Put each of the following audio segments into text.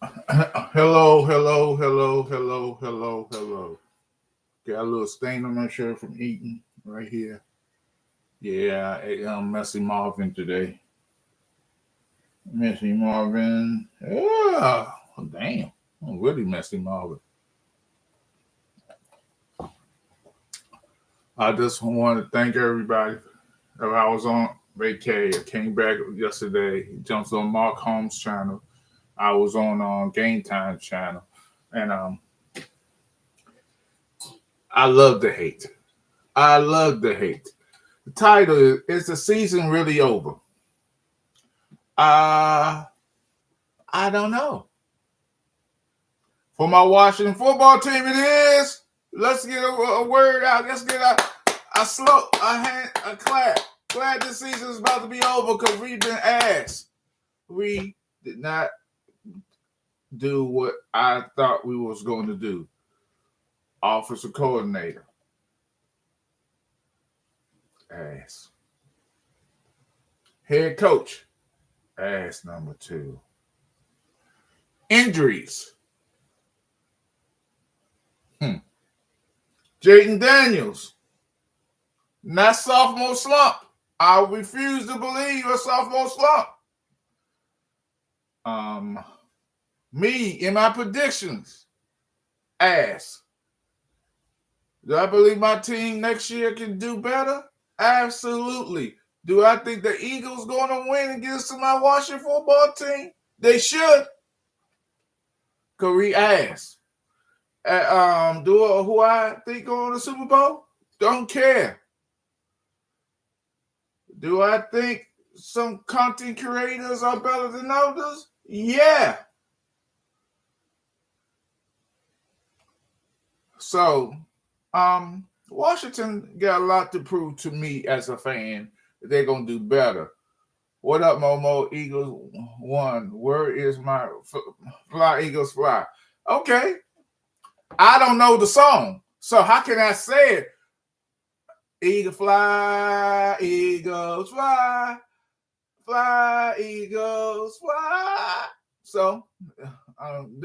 Hello, hello, hello, hello, hello, hello. Got a little stain on my shirt from eating right here. Yeah, I ate Messy Marvin today. Messy Marvin. Yeah. Oh, damn. I'm really Messy Marvin. I just want to thank everybody. I was on vacay. I came back yesterday. Jumped on Mark Holmes' channel. I was on Game Time channel. And I love the hate. I love the hate. The title is the season really over? Uh I don't know. For my Washington football team, it is. Let's get a word out. Let's get a clap. Glad this season is about to be over because we've been asked. We did not do what I thought we was going to do. Offensive coordinator, ass. Head coach, ass number two. Injuries. Jaden Daniels, not sophomore slump. I refuse to believe a sophomore slump. Um, Me in my predictions, ass. Do I believe my team next year can do better? Absolutely. Do I think the Eagles going to win against my Washington football team? They should. Corey ass. Who I think going to the Super Bowl? Don't care. Do I think some content creators are better than others? Yeah. So, Washington got a lot to prove to me as a fan that they're gonna do better. What up, Momo? Eagles won. Where is my fly? Eagles fly. Okay, I don't know the song, so how can I say it? Eagles fly, fly, Eagles fly. So, um,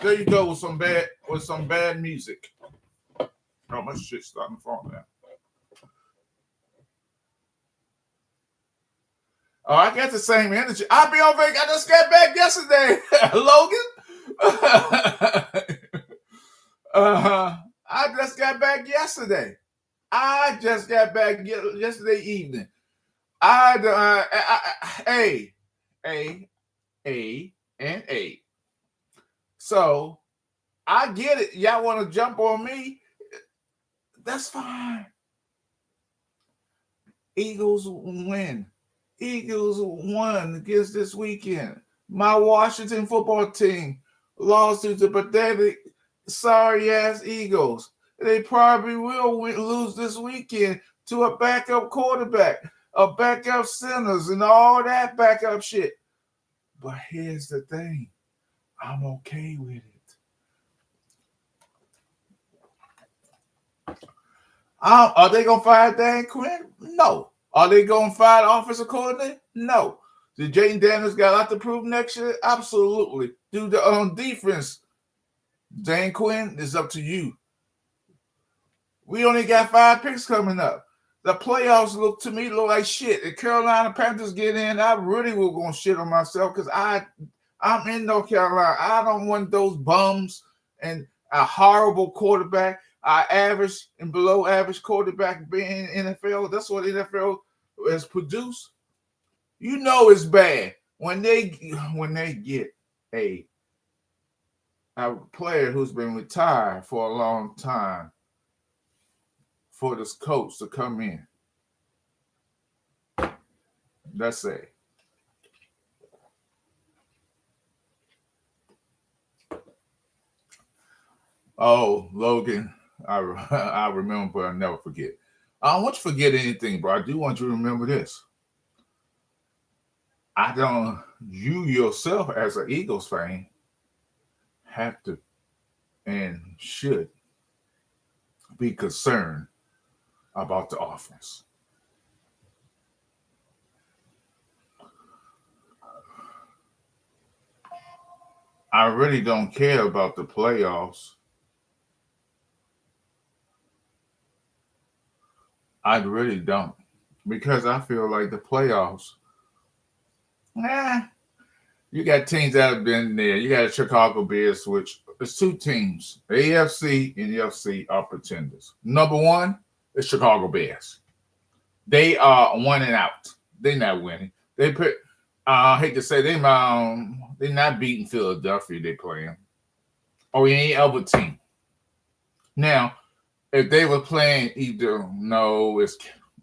there you go with some bad music. Oh, my shit's starting to fall now. Oh, I got the same energy. I'll be on vacation. I just got back yesterday, Logan. I just got back yesterday. I just got back yesterday evening. A, A, A, and A. So I get it. Y'all want to jump on me? That's fine. Eagles win. Eagles won against this weekend. My Washington football team lost to the pathetic, sorry ass Eagles. They probably will lose this weekend to a backup quarterback, a backup centers, and all that backup shit. But here's the thing, I'm okay with it. Are they gonna fire Dan Quinn? No. Are they gonna fire the offensive coordinator? No. Did Jaden Daniels got a lot to prove next year? Absolutely. Do the defense, Dan Quinn, is up to you. We only got 5 picks coming up. The playoffs look like shit. If Carolina Panthers get in, I really will gonna shit on myself because I'm in North Carolina. I don't want those bums and a horrible quarterback, average and below average quarterback being in NFL. That's what NFL has produced. You know it's bad when they get a a player who's been retired for a long time for this coach to come in. Let's say, oh, Logan, I remember, but I never forget. I don't want you to forget anything, bro. I do want you to remember this. I don't, you yourself as an Eagles fan have to and should be concerned about the offense. I really don't care about the playoffs. I really don't. Because I feel like the playoffs, eh, you got teams that have been there. You got the Chicago Bears, which is two teams. The AFC and the FC are pretenders. Number one is Chicago Bears. They are one and out. They're not winning. They put. I hate to say they're not beating Philadelphia. They playing or any other team. Now, if they were playing either no, it's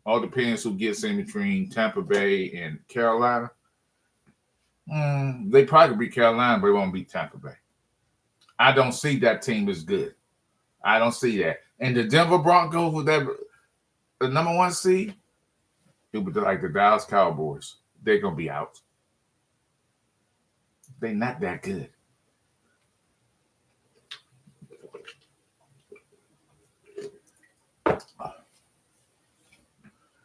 all depends who gets in between Tampa Bay and Carolina. They probably beat Carolina, but they won't beat Tampa Bay. I don't see that team as good. I don't see that. And the Denver Broncos with that the number one seed, it would be like the Dallas Cowboys. They're gonna be out. They're not that good.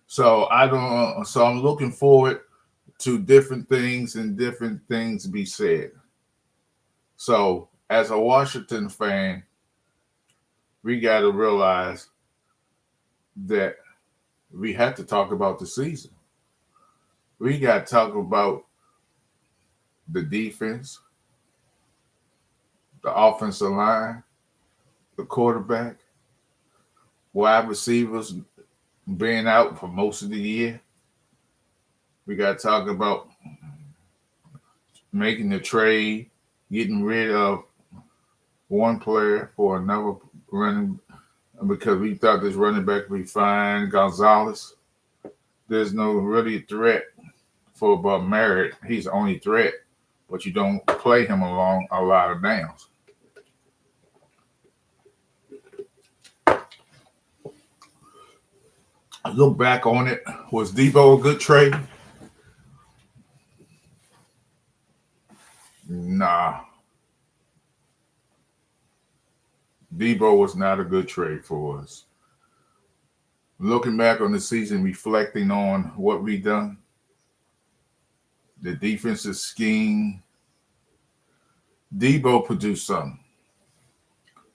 So I don't. So I'm looking forward to different things and different things be said. So as a Washington fan, we got to realize that we have to talk about the season. We got to talk about the defense, the offensive line, the quarterback, wide receivers being out for most of the year. We got to talk about making the trade, getting rid of one player for another running because we thought this running back would be fine. Gonzalez, there's no really threat for Bob Merritt. He's the only threat, but you don't play him along a lot of downs. I look back on it. Was Debo a good trade? Nah. Debo was not a good trade for us. Looking back on the season, reflecting on what we done, the defensive scheme, Debo produced something.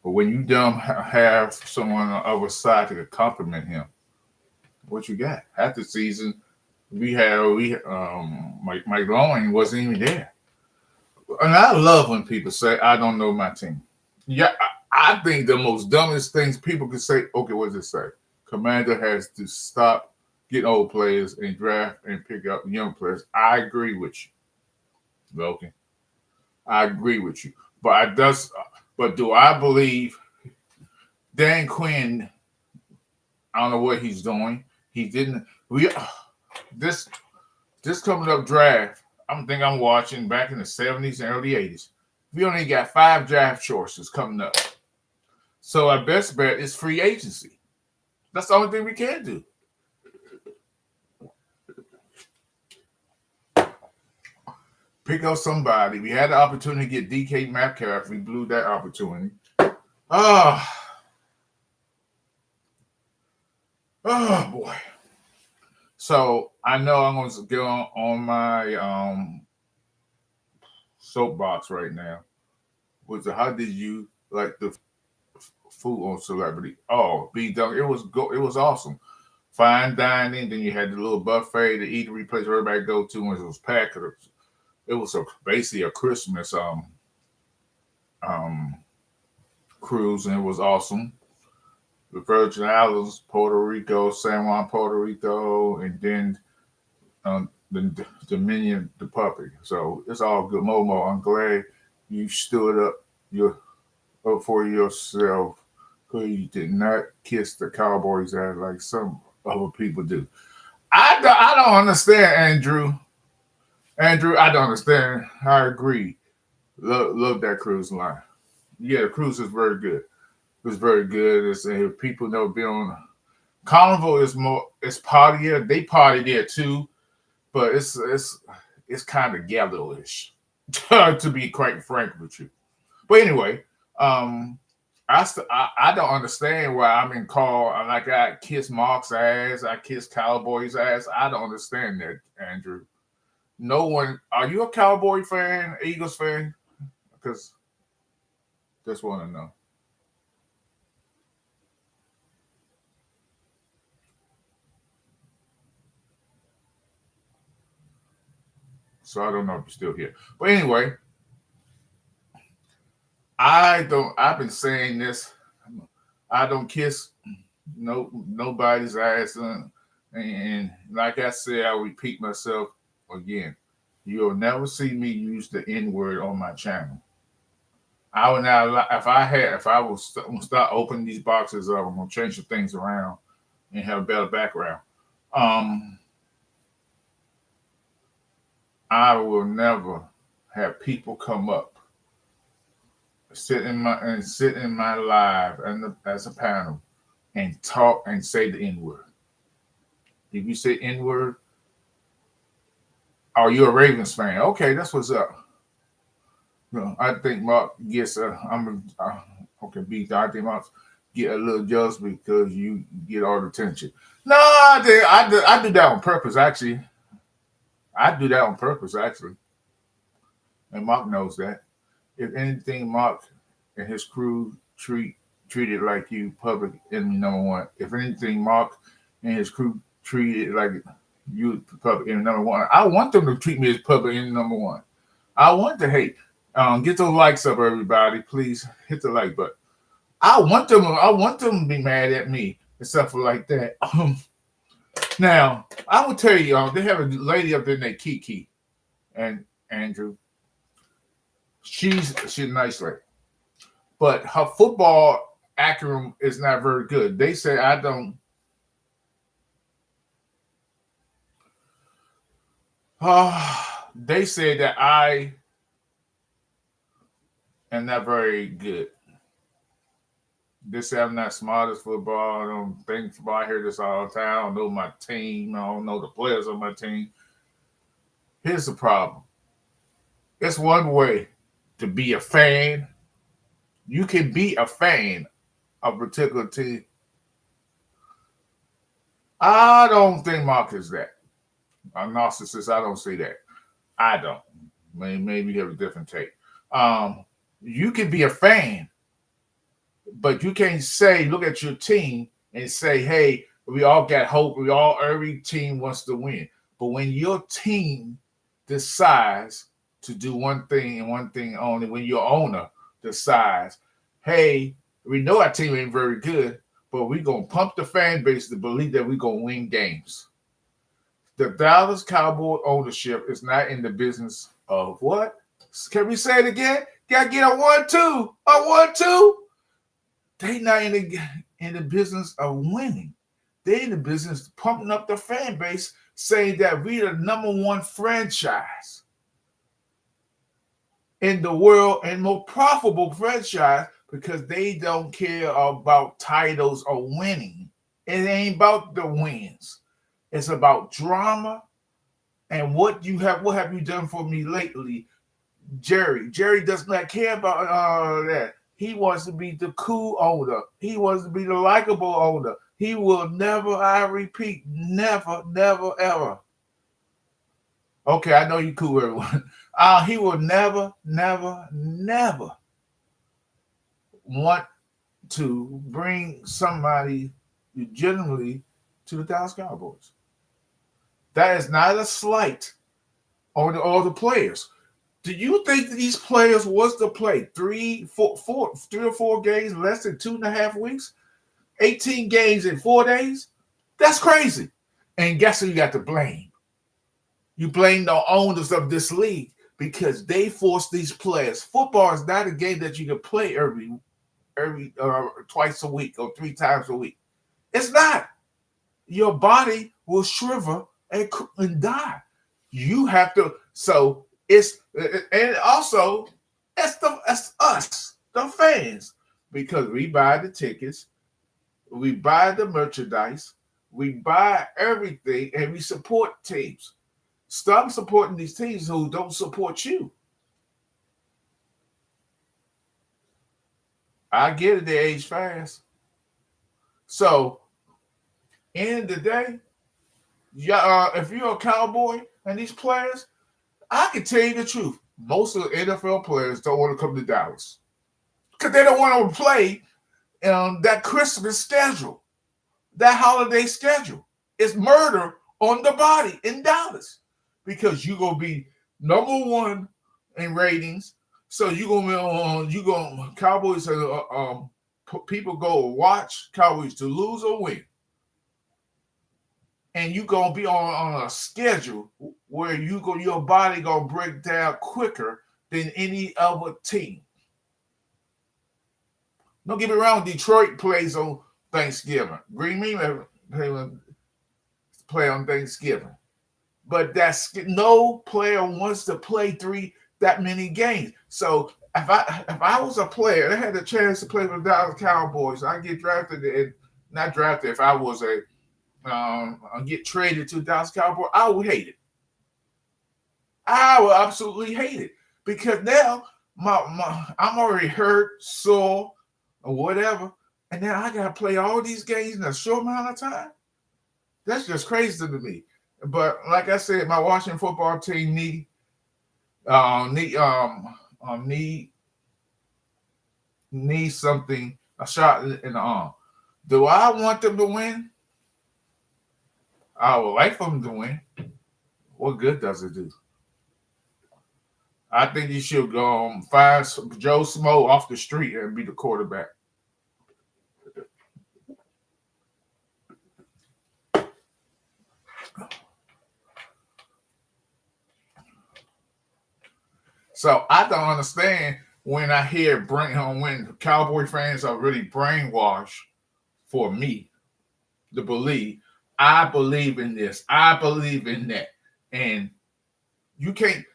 But when you don't have someone on the other side to compliment him, what you got? Half the season, Mike Long wasn't even there. And I love when people say, I don't know my team. Yeah, I think the most dumbest things people can say, okay, what does it say? Commander has to stop getting old players and draft and pick up young players. I agree with you, okay. I agree with you. But do I believe Dan Quinn, I don't know what he's doing. He didn't this this coming up draft, I'm watching back in the 70s and early 80s. We only got 5 draft choices coming up. So our best bet is free agency. That's the only thing we can do. Pick up somebody. We had the opportunity to get DK Metcalf. We blew that opportunity. Oh, oh boy. So I know I'm going to get on my soapbox right now. How did you like the food on Celebrity? Oh, B Dunk. It was awesome. Fine dining. Then you had the little buffet, the eatery place everybody go to when it was packed. It was basically a Christmas um cruise, and it was awesome. The Virgin Islands, Puerto Rico, San Juan, Puerto Rico, and then the Dominion Republic. So it's all good. Momo, I'm glad you stood up for yourself because you did not kiss the Cowboys ass like some other people do. I don't understand, Andrew. Andrew, I don't understand. I agree. Love that cruise line. Yeah, the cruise is very good. It was very good. If people never been on Carnival is more it's partier. They party there too, but it's kind of ghetto-ish, to be quite frank with you. But anyway, I don't understand why I'm in call like I kiss Mark's ass, I kiss Cowboys ass. I don't understand that, Andrew. No one. Are you a Cowboy fan, Eagles fan? Because just want to know. So I don't know if you're still here. But anyway, I've been saying this. I don't kiss nobody's ass. And like I said, I'll repeat myself again. You'll never see me use the N word on my channel. I would not if I will start opening these boxes up, I'm gonna change some things around and have a better background. Um, I will never have people come up, sit in my live and as a panel and talk and say the N word. If you say N word, oh, you're a Ravens fan. Okay, that's what's up. I think Mark gets okay. I think Mark get a little jealous because you get all the attention. No, I do that on purpose. Actually, I do that on purpose. Actually, and Mark knows that. If anything, Mark and his crew treated like you public enemy number one. If anything, Mark and his crew treated like you public enemy number one. I want them to treat me as public enemy number one. I want to hate. Get those likes up, everybody. Please hit the like button. I want them to be mad at me and stuff like that. Now, I will tell you, they have a lady up there named Kiki and Andrew. She's a nice lady. But her football acumen is not very good. They say I don't. They say that I am not very good. They say I'm not smart as football. I don't think football. I hear this all the time. I don't know my team. I don't know the players on my team. Here's the problem. It's one way to be a fan. You can be a fan of a particular team. I don't think Mark is that. A narcissist, I don't see that. I don't. Maybe you have a different take. You can be a fan, but you can't look at your team and say, hey, we all got hope. Every team wants to win. But when your team decides to do one thing and one thing only, when your owner decides, hey, we know our team ain't very good, but we're going to pump the fan base to believe that we're going to win games. The Dallas Cowboy ownership is not in the business of what? Can we say it again? Got to get a 1-2. A 1-2? They not in the business of winning. They in the business of pumping up the fan base, saying that we're the number one franchise in the world and more profitable franchise because they don't care about titles or winning. It ain't about the wins. It's about drama and what have you done for me lately, Jerry? Jerry does not care about that. He wants to be the cool owner. He wants to be the likable owner. He will never, I repeat, never, ever. Okay, I know you cool, everyone. He will never want to bring somebody legitimately to the Dallas Cowboys. That is not a slight on all the players. Do you think that these players was to play 3 or 4 games less than 2.5 weeks? 18 games in 4 days? That's crazy. And guess who you got to blame? You blame the owners of this league because they force these players. Football is not a game that you can play every twice a week or 3 times a week. It's not. Your body will shrivel and die. You have to. So it's and also it's us, the fans, because we buy the tickets, we buy the merchandise, we buy everything, and we support teams. Stop supporting these teams who don't support you. I get it, they age fast. So, end of the day, if you're a Cowboy and these players, I can tell you the truth. most of the NFL players don't want to come to Dallas because they don't want to play that Christmas schedule, that holiday schedule. It's murder on the body in Dallas because you're gonna be number one in ratings. So you're gonna be on Cowboys. People go watch Cowboys to lose or win, and you're gonna be on a schedule where your body gonna break down quicker than any other team. Don't get me wrong, Detroit plays on Thanksgiving. Green Bay play on Thanksgiving. But no player wants to play that many games. So if I was a player and I had the chance to play for the Dallas Cowboys, I get drafted and not drafted. If I was get traded to the Dallas Cowboys, I would hate it. I would absolutely hate it because now I'm already hurt, sore, or whatever, and now I gotta play all these games in a short amount of time. That's just crazy to me. But like I said, my Washington football team need something, a shot in the arm. Do I want them to win? I would like for them to win. What good does it do? I think you should find Joe Smo off the street and be the quarterback. So I don't understand when I hear when Cowboy fans are really brainwashed for me to believe. I believe in this. I believe in that. And you can't.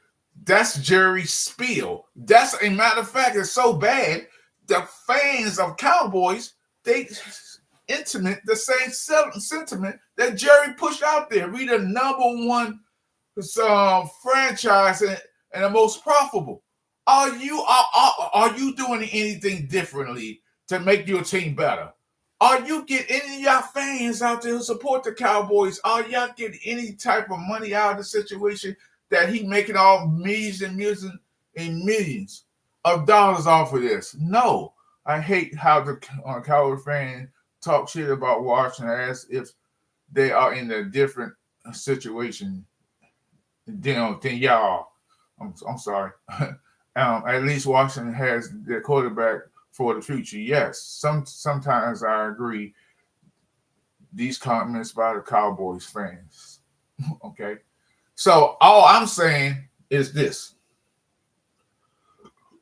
That's Jerry Spiel. That's a matter of fact. It's so bad. The fans of Cowboys, they intimate the same sentiment that Jerry pushed out there. We the number one franchise and the most profitable. Are you doing anything differently to make your team better? Are you getting any of y'all fans out there who support the Cowboys? Are y'all getting any type of money out of the situation that he making all millions and millions and millions of dollars off of this? No. I hate how the Cowboy fan talk shit about Washington as if they are in a different situation than y'all. I'm sorry. At least Washington has their quarterback for the future. Yes, sometimes I agree. These comments by the Cowboys fans. Okay, so all I'm saying is this: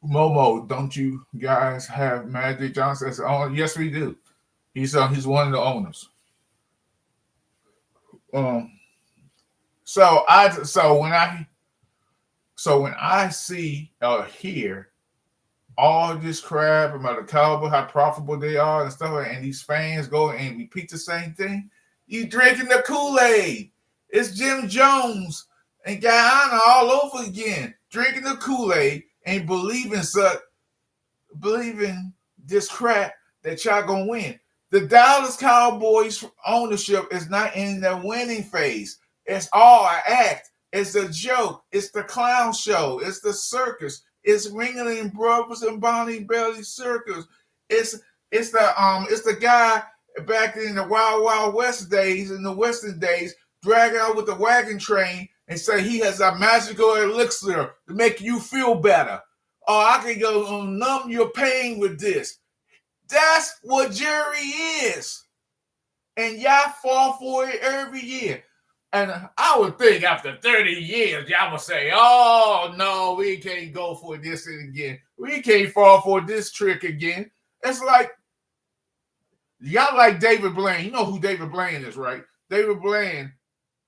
Momo, don't you guys have Magic Johnson as the owner? Yes, we do. He's one of the owners. So when I see or hear all this crap about the Cowboys, how profitable they are and stuff, and these fans go and repeat the same thing, you drinking the Kool-Aid. It's Jim Jones and Guyana all over again, drinking the Kool-Aid and believing this crap that y'all gonna win. The Dallas Cowboys ownership is not in the winning phase. It's all an act. It's a joke. It's the clown show. It's the circus. It's Ringling Brothers and Bonnie Bailey Circus. It's the guy back in the Wild Wild West days, in the Western days, dragging out with the wagon train and say he has a magical elixir to make you feel better. Oh, I can go numb your pain with this. That's what Jerry is. And y'all fall for it every year. And I would think after 30 years, y'all would say, oh, no, we can't go for this again. We can't fall for this trick again. It's like, y'all like David Blaine. You know who David Blaine is, right? David Blaine,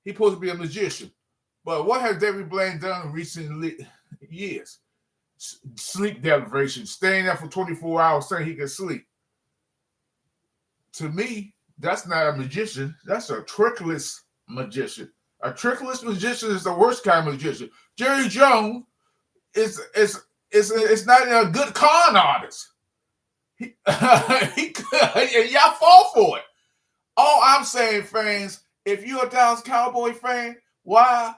he's supposed to be a magician. But what has David Blaine done in recent years? Sleep deprivation, staying there for 24 hours saying he can sleep. To me, that's not a magician. That's a trickless magician. A trickless magician is the worst kind of magician. Jerry Jones is not a good con artist. And y'all fall for it. All I'm saying, fans, if you're a Dallas Cowboy fan, why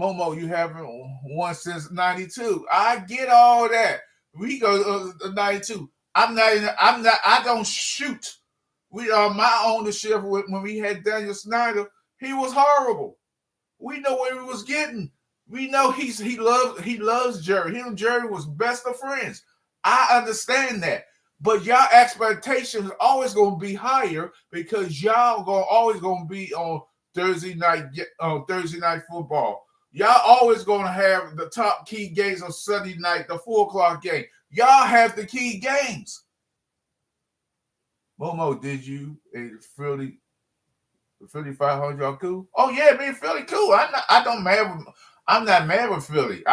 Momo, you haven't won since '92. I get all that. We go '92. I don't shoot. We are my ownership when we had Daniel Snyder. He was horrible. We know what he was getting. We know he loves Jerry. Him and Jerry was best of friends. I understand that. But y'all expectations always gonna be higher because y'all always gonna be on Thursday night football. Y'all always gonna have the top key games on Sunday night, the 4 o'clock game. Y'all have the key games. Momo, did you Philly 500 y'all cool? Oh yeah, me and Philly cool. I'm not mad with Philly.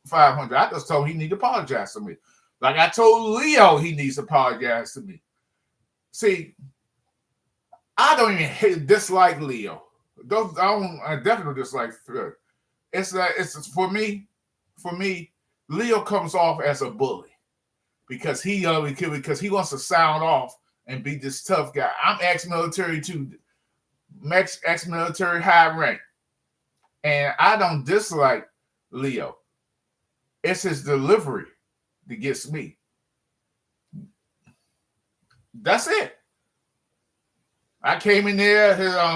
500. I just told him he need to apologize to me. Like I told Leo he needs to apologize to me. See, I don't even dislike Leo. I definitely dislike Philly. It's for me, Leo comes off as a bully because he wants to sound off and be this tough guy. I'm ex-military too. Ex-military high rank. And I don't dislike Leo. It's his delivery that gets me. That's it. I came in there,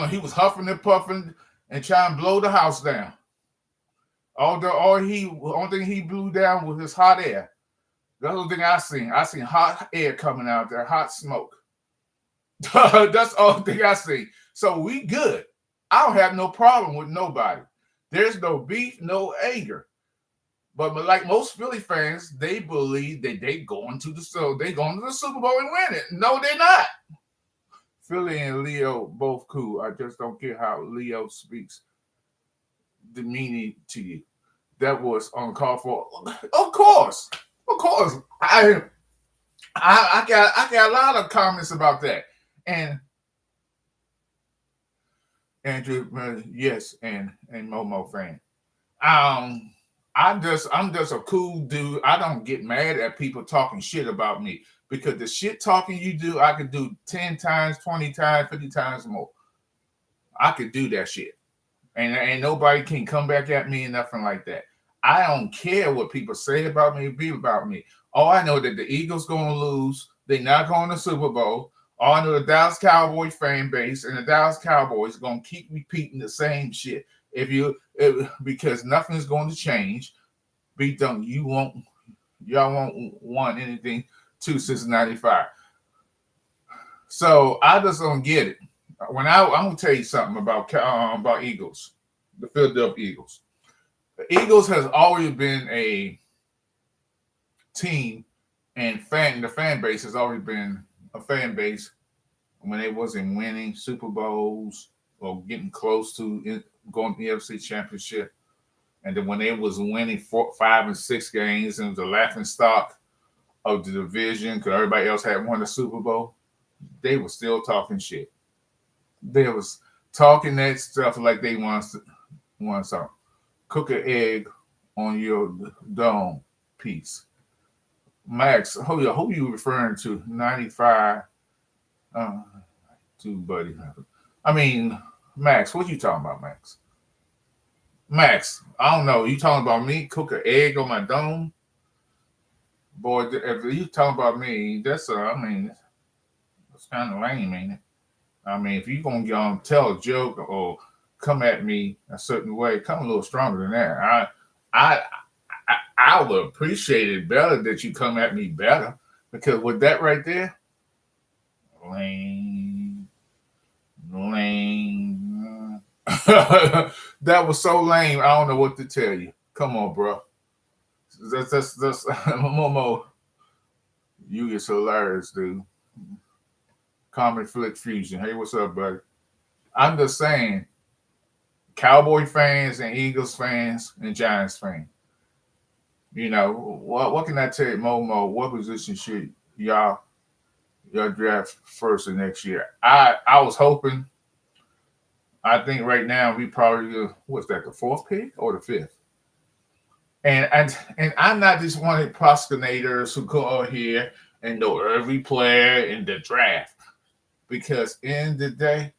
he was huffing and puffing and trying to blow the house down. Only thing he blew down was his hot air. That's the only thing I seen. I seen hot air coming out there, hot smoke. That's the only thing I see. So we good. I don't have no problem with nobody. There's no beef, no anger. But like most Philly fans, they believe that they going to the Super Bowl and win it. No, they're not. Philly and Leo both cool. I just don't get how Leo speaks demeaning to you. That was uncalled for. Of course. I got a lot of comments about that. And Andrew, yes, and Momo fan. I'm just a cool dude. I don't get mad at people talking shit about me because the shit talking you do, I could do 10 times, 20 times, 50 times more. I could do that shit. And nobody can come back at me and nothing like that. I don't care what people say about me, be about me. All I know that the Eagles going to lose. They're not going to Super Bowl. All I know the Dallas Cowboys fan base and the Dallas Cowboys going to keep repeating the same shit. Because nothing's going to change. Y'all won't want anything since '95. So I just don't get it. I'm gonna tell you something about Eagles, the Philadelphia Eagles. The Eagles has always been a team, and the fan base has always been a fan base when they wasn't winning Super Bowls or getting close to going to the NFC Championship. And then when they was winning 4, 5, and 6 games and was the laughing stock of the division because everybody else had won the Super Bowl, they were still talking shit. They was talking that stuff like they want something. Cook an egg on your dome piece. Max, who you referring to? 95 to buddy. I mean, Max, what you talking about, Max? Max, I don't know. You talking about me? Cook an egg on my dome? Boy, if you talking about me, that's kind of lame, ain't it? I mean, if you gonna tell a joke or come at me a certain way, come a little stronger than that. I would appreciate it better that you come at me better because with that right there, lame. That was so lame. I don't know what to tell you. Come on, bro. That's Momo. You get hilarious, dude. Comic Flick Fusion. Hey, what's up, buddy? I'm just saying, Cowboy fans and Eagles fans and Giants fans. You know, what can I tell you, Momo? What position should y'all draft first of next year? I was hoping. I think right now we probably what's that, the 4th pick or the 5th? And I'm not just one of the procrastinators who go out here and know every player in the draft. Because in the day,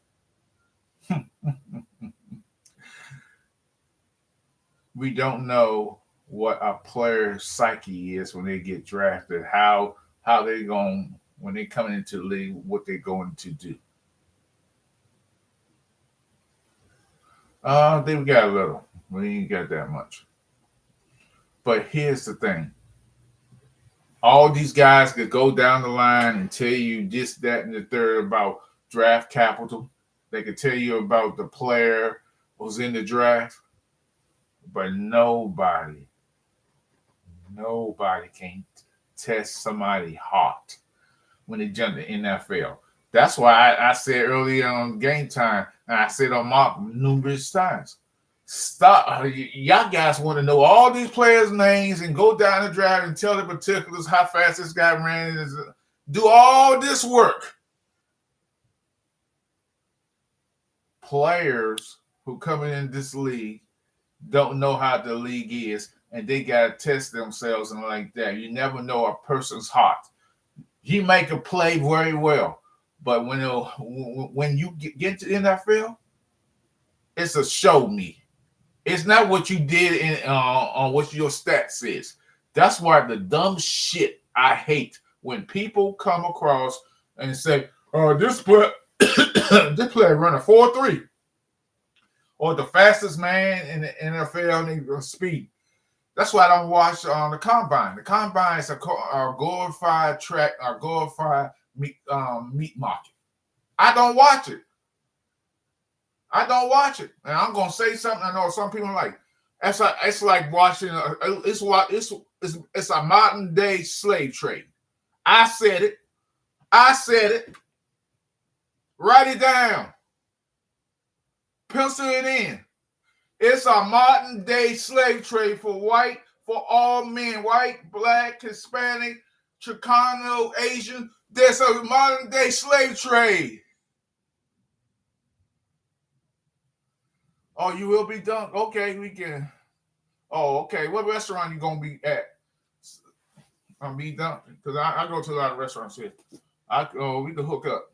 we don't know what a player's psyche is when they get drafted, how they going when they coming into the league, what they're going to do. They got a little. We ain't got that much. But here's the thing. All these guys could go down the line and tell you this, that, and the third about draft capital. They could tell you about the player who's in the draft, but nobody can test somebody heart when they jump to NFL. That's why I said earlier on Game Time, and I said on Mark numerous times, stop. Y'all guys want to know all these players' names and go down the draft and tell the particulars, how fast this guy ran, do all this work. Players who coming in this league don't know how the league is, and they got to test themselves and like that. You never know a person's heart. He make a play very well, but when you get to the NFL, it's a show me. It's not what you did on what your stats is. That's why the dumb shit I hate when people come across and say, "Oh, this player, this player running 4.3, or the fastest man in the NFL in speed." That's why I don't watch the combine. The combine is a glorified track, a glorified meat market. I don't watch it. And I'm gonna say something. I know some people are like, it's like watching. It's a modern day slave trade. I said it. Write it down. Pencil it in. It's a modern day slave trade for all men, white, black, Hispanic, Chicano, Asian. There's a modern day slave trade. Oh, you will be done? Okay, we can. Oh, okay. What restaurant you gonna be at? I'm be done because I go to a lot of restaurants here. We can hook up.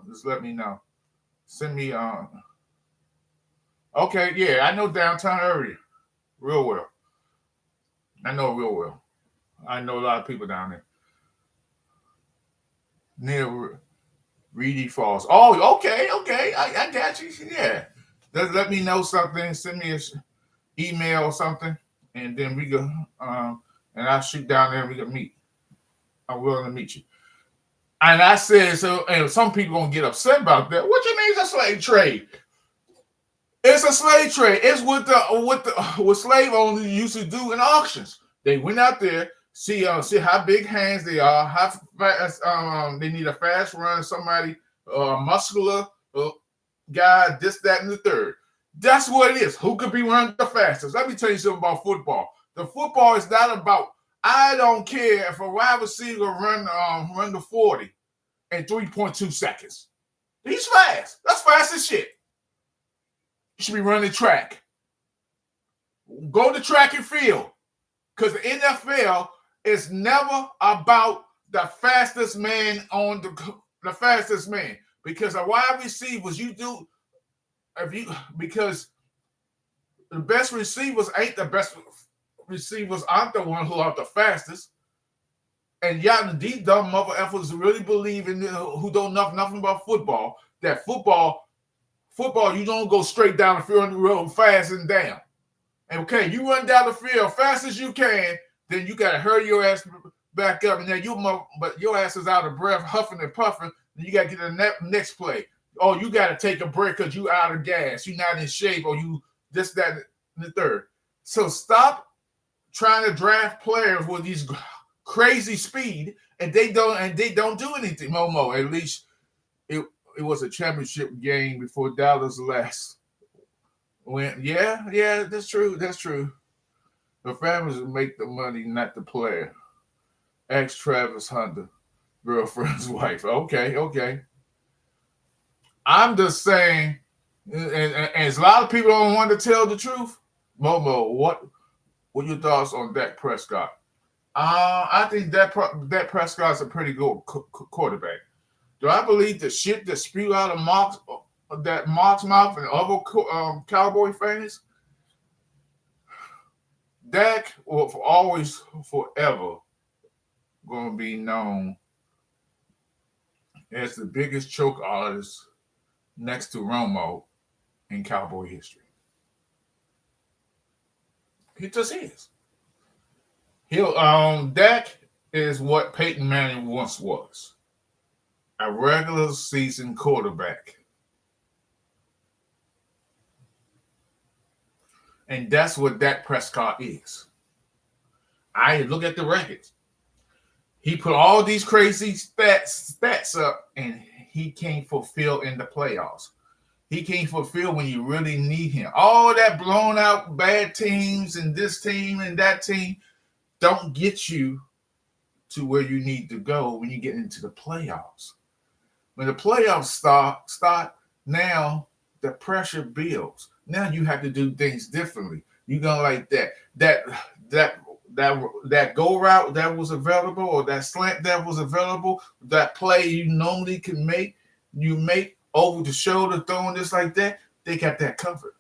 Just let me know. Send me Okay, yeah, I know downtown area real well. I know real well. I know a lot of people down there. Near Reedy Falls. Oh, okay. I got you. Yeah. Just let me know something. Send me an email or something, and then we go. And I'll shoot down there and we can meet. I'm willing to meet you. And I said so. And some people gonna get upset about that. What you mean it's a slave trade? It's a slave trade. It's what slave owners used to do in auctions. They went out there, see how big hands they are, how fast they need a fast run, somebody muscular guy, this, that, and the third. That's what it is. Who could be running the fastest? Let me tell you something about football. The football is not about. I don't care if a wide receiver run the 40 in 3.2 seconds. He's fast. That's fast as shit. You should be running track. Go to track and field. Because the NFL is never about the fastest man on the fastest man. Because a wide receivers, because the best receivers ain't the best receivers, aren't the one who are the fastest. And y'all, these dumb mother effers really believe in who don't know nothing about football, that football, you don't go straight down the field on the road fast and down. And okay, you run down the field fast as you can, then you gotta hurry your ass back up, and then but your ass is out of breath, huffing and puffing. And you gotta get the next play. Oh, you gotta take a break because you out of gas, you're not in shape, or you this, that, and the third. So stop trying to draft players with these crazy speed, and they don't do anything. Momo, at least it was a championship game before Dallas last. Yeah, that's true. The families make the money, not the player. Ex Travis Hunter, girlfriend's wife. Okay. I'm just saying, and a lot of people don't want to tell the truth. Momo, what are your thoughts on Dak Prescott? I think Dak Prescott's a pretty good quarterback. Do I believe the shit that spew out of Mark's mouth and other Cowboy fans? Dak will always, forever, going to be known as the biggest choke artist next to Romo in Cowboy history. He just is. Dak is what Peyton Manning once was, a regular season quarterback. And that's what Dak Prescott is. I look at the records. He put all these crazy stats up, and he can't fulfill in the playoffs. He can't fulfill when you really need him. All that blown out bad teams and this team and that team don't get you to where you need to go when you get into the playoffs. When the playoffs start, now the pressure builds. Now you have to do things differently. You're gonna like that go route that was available, or that slant that was available, that play you normally can make, you make over the shoulder, throwing this like that, they got that covered.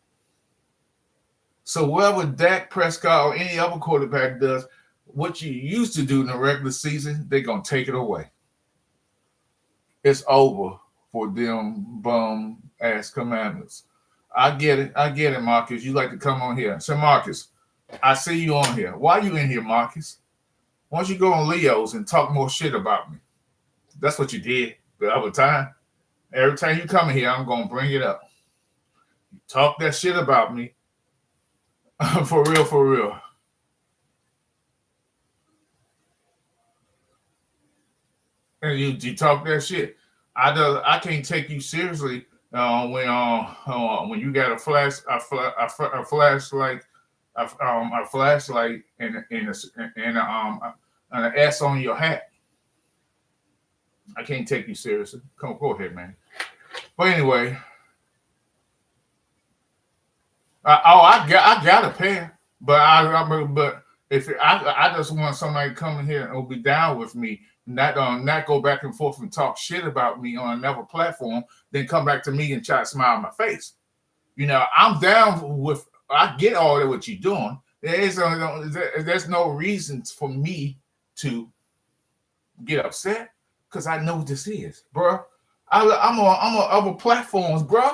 So whatever Dak Prescott or any other quarterback does, what you used to do in the regular season, they're going to take it away. It's over for them bum-ass Commanders. I get it, Marcus. You like to come on here. So, Marcus, I see you on here. Why are you in here, Marcus? Why don't you go on Leo's and talk more shit about me? That's what you did the other time. Every time you come in here, I'm going to bring it up. You talk that shit about me. For real. And you talk that shit. I can't take you seriously when you got a flashlight and an S on your hat. I can't take you seriously. Go ahead, man. But anyway, I got a pair, but if I just want somebody to come in here and will be down with me, not go back and forth and talk shit about me on another platform, then come back to me and try to smile in my face. You know, I'm down with. I get all of what you're doing. There's no reason for me to get upset because I know what this is, bro. I'm on other platforms, bro.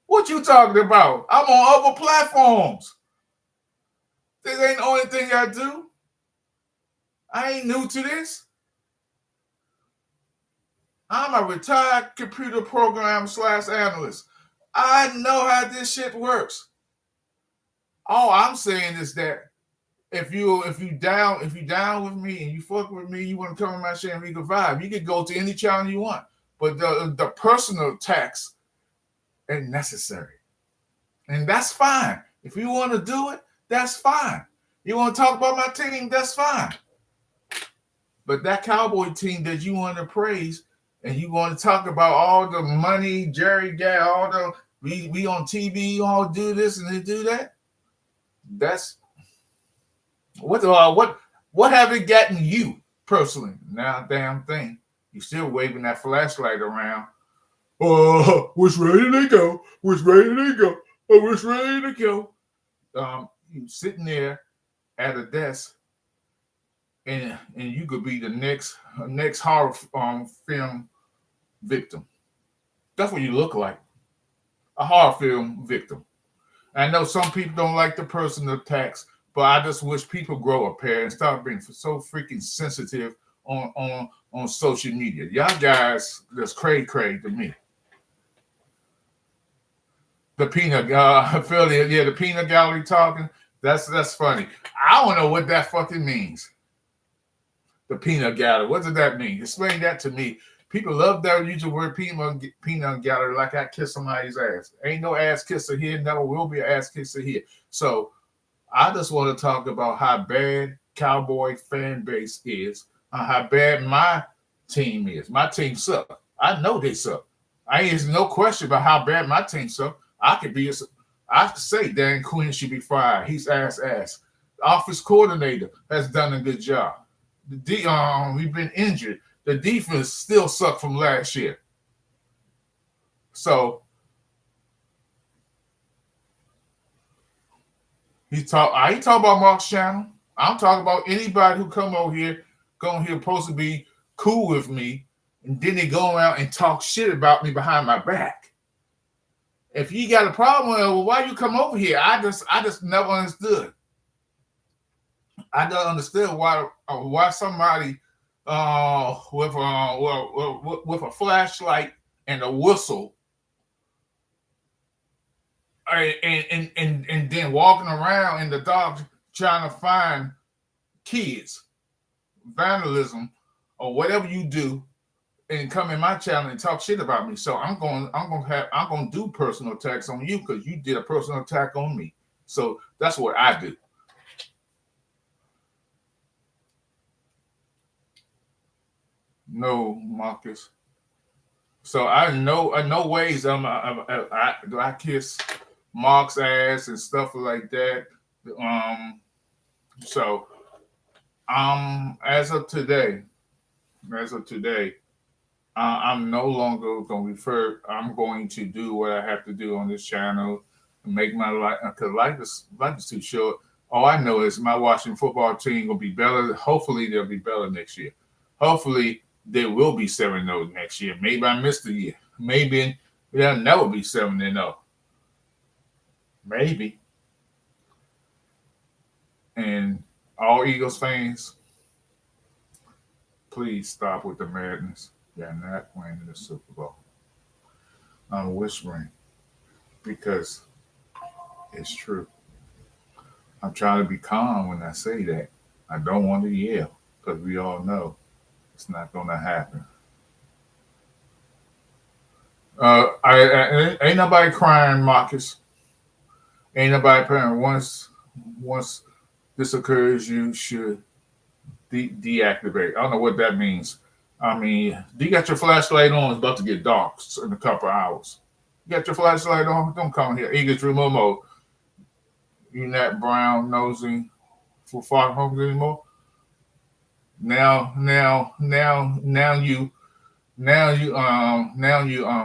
What you talking about? I'm on other platforms. This ain't the only thing I do. I ain't new to this. I'm a retired computer program / analyst. I know how this shit works. All I'm saying is that if you down with me and you fuck with me, you want to come on my shit and we can vibe, you can go to any channel you want. But the personal attacks ain't necessary. And that's fine. If you want to do it, that's fine. You want to talk about my team, that's fine. But that Cowboy team that you want to praise and you want to talk about all the money, Jerry got all the we on TV, you all do this and they do that. That's what have it gotten you personally? Now damn thing. You still waving that flashlight around. Oh, which ready to go? Which ready to go? Oh, which ready to go? You sitting there at a desk, and you could be the next horror film victim. That's what you look like, a horror film victim. I know some people don't like the personal attacks, but I just wish people grow up here and start being so freaking sensitive on social media. Y'all guys, that's cray to me. The peanut the peanut gallery talking. That's funny. I don't know what that fucking means. The peanut gallery. What does that mean? Explain that to me. People love that use the word peanut gallery like I kiss somebody's ass. Ain't no ass kisser here. Never will be an ass kisser here. So I just want to talk about how bad Cowboy fan base is, how bad my team is. My team suck. I know they suck. There's no question about how bad my team suck. I could say Dan Quinn should be fired. He's ass. The office coordinator has done a good job. We've been injured. The defense still sucked from last year. So I ain't talking about Mark's channel. I'm talking about anybody who come over here, going here supposed to be cool with me, and then they go around and talk shit about me behind my back. If you got a problem, well, why you come over here? I just never understood. I don't understand why somebody with a flashlight and a whistle and then walking around in the dark trying to find kids, vandalism, or whatever you do, and come in my channel and talk shit about me. So I'm gonna do personal attacks on you because you did a personal attack on me. So that's what I do. No, Marcus. So I know ways I kiss Mark's ass and stuff like that. So as of today, I'm no longer going to refer. I'm going to do what I have to do on this channel and make my life, because life is too short. All I know is my Washington football team will be better. Hopefully, they'll be better next year. Hopefully, they will be 7-0 next year. Maybe I missed a year. Maybe they'll never be 7-0. Maybe. And all Eagles fans, please stop with the madness. They're not winning the Super Bowl. I'm whispering because it's true. I'm trying to be calm when I say that. I don't want to yell because we all know it's not going to happen. Ain't nobody crying, Marcus. Ain't nobody crying. Once this occurs, you should deactivate. I don't know what that means. I mean, you got your flashlight on. It's about to get dark in a couple of hours. You got your flashlight on. Don't come here. Eagles Momo. You not brown nosing for far homes anymore. Now you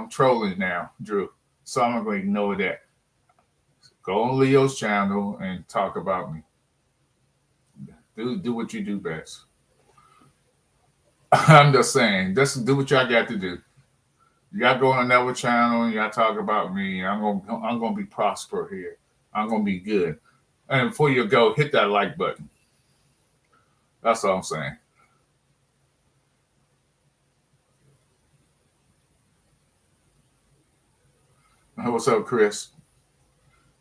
trolling now, Drew. So I'm going to ignore that. Go on Leo's channel and talk about me. Do what you do best. I'm just saying, just do what y'all got to do. You got to go on another channel and y'all talk about me. I'm gonna be prosper here. I'm gonna be good. And before you go, hit that like button. That's all I'm saying. What's up, Chris?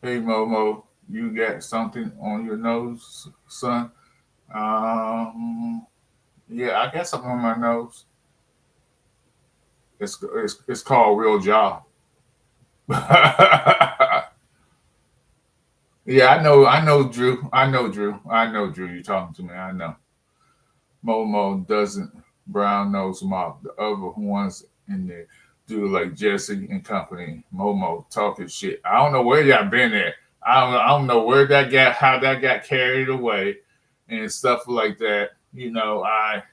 Hey, Momo, you got something on your nose, son? Yeah, I got something on my nose. It's called real job. Yeah, I know, Drew. I know, Drew. You're talking to me. I know. Momo doesn't brown nose Mark. The other ones in there do like Jesse and company. Momo talking shit. I don't know where y'all been at. I don't know where that got, how that got carried away and stuff like that. You know, I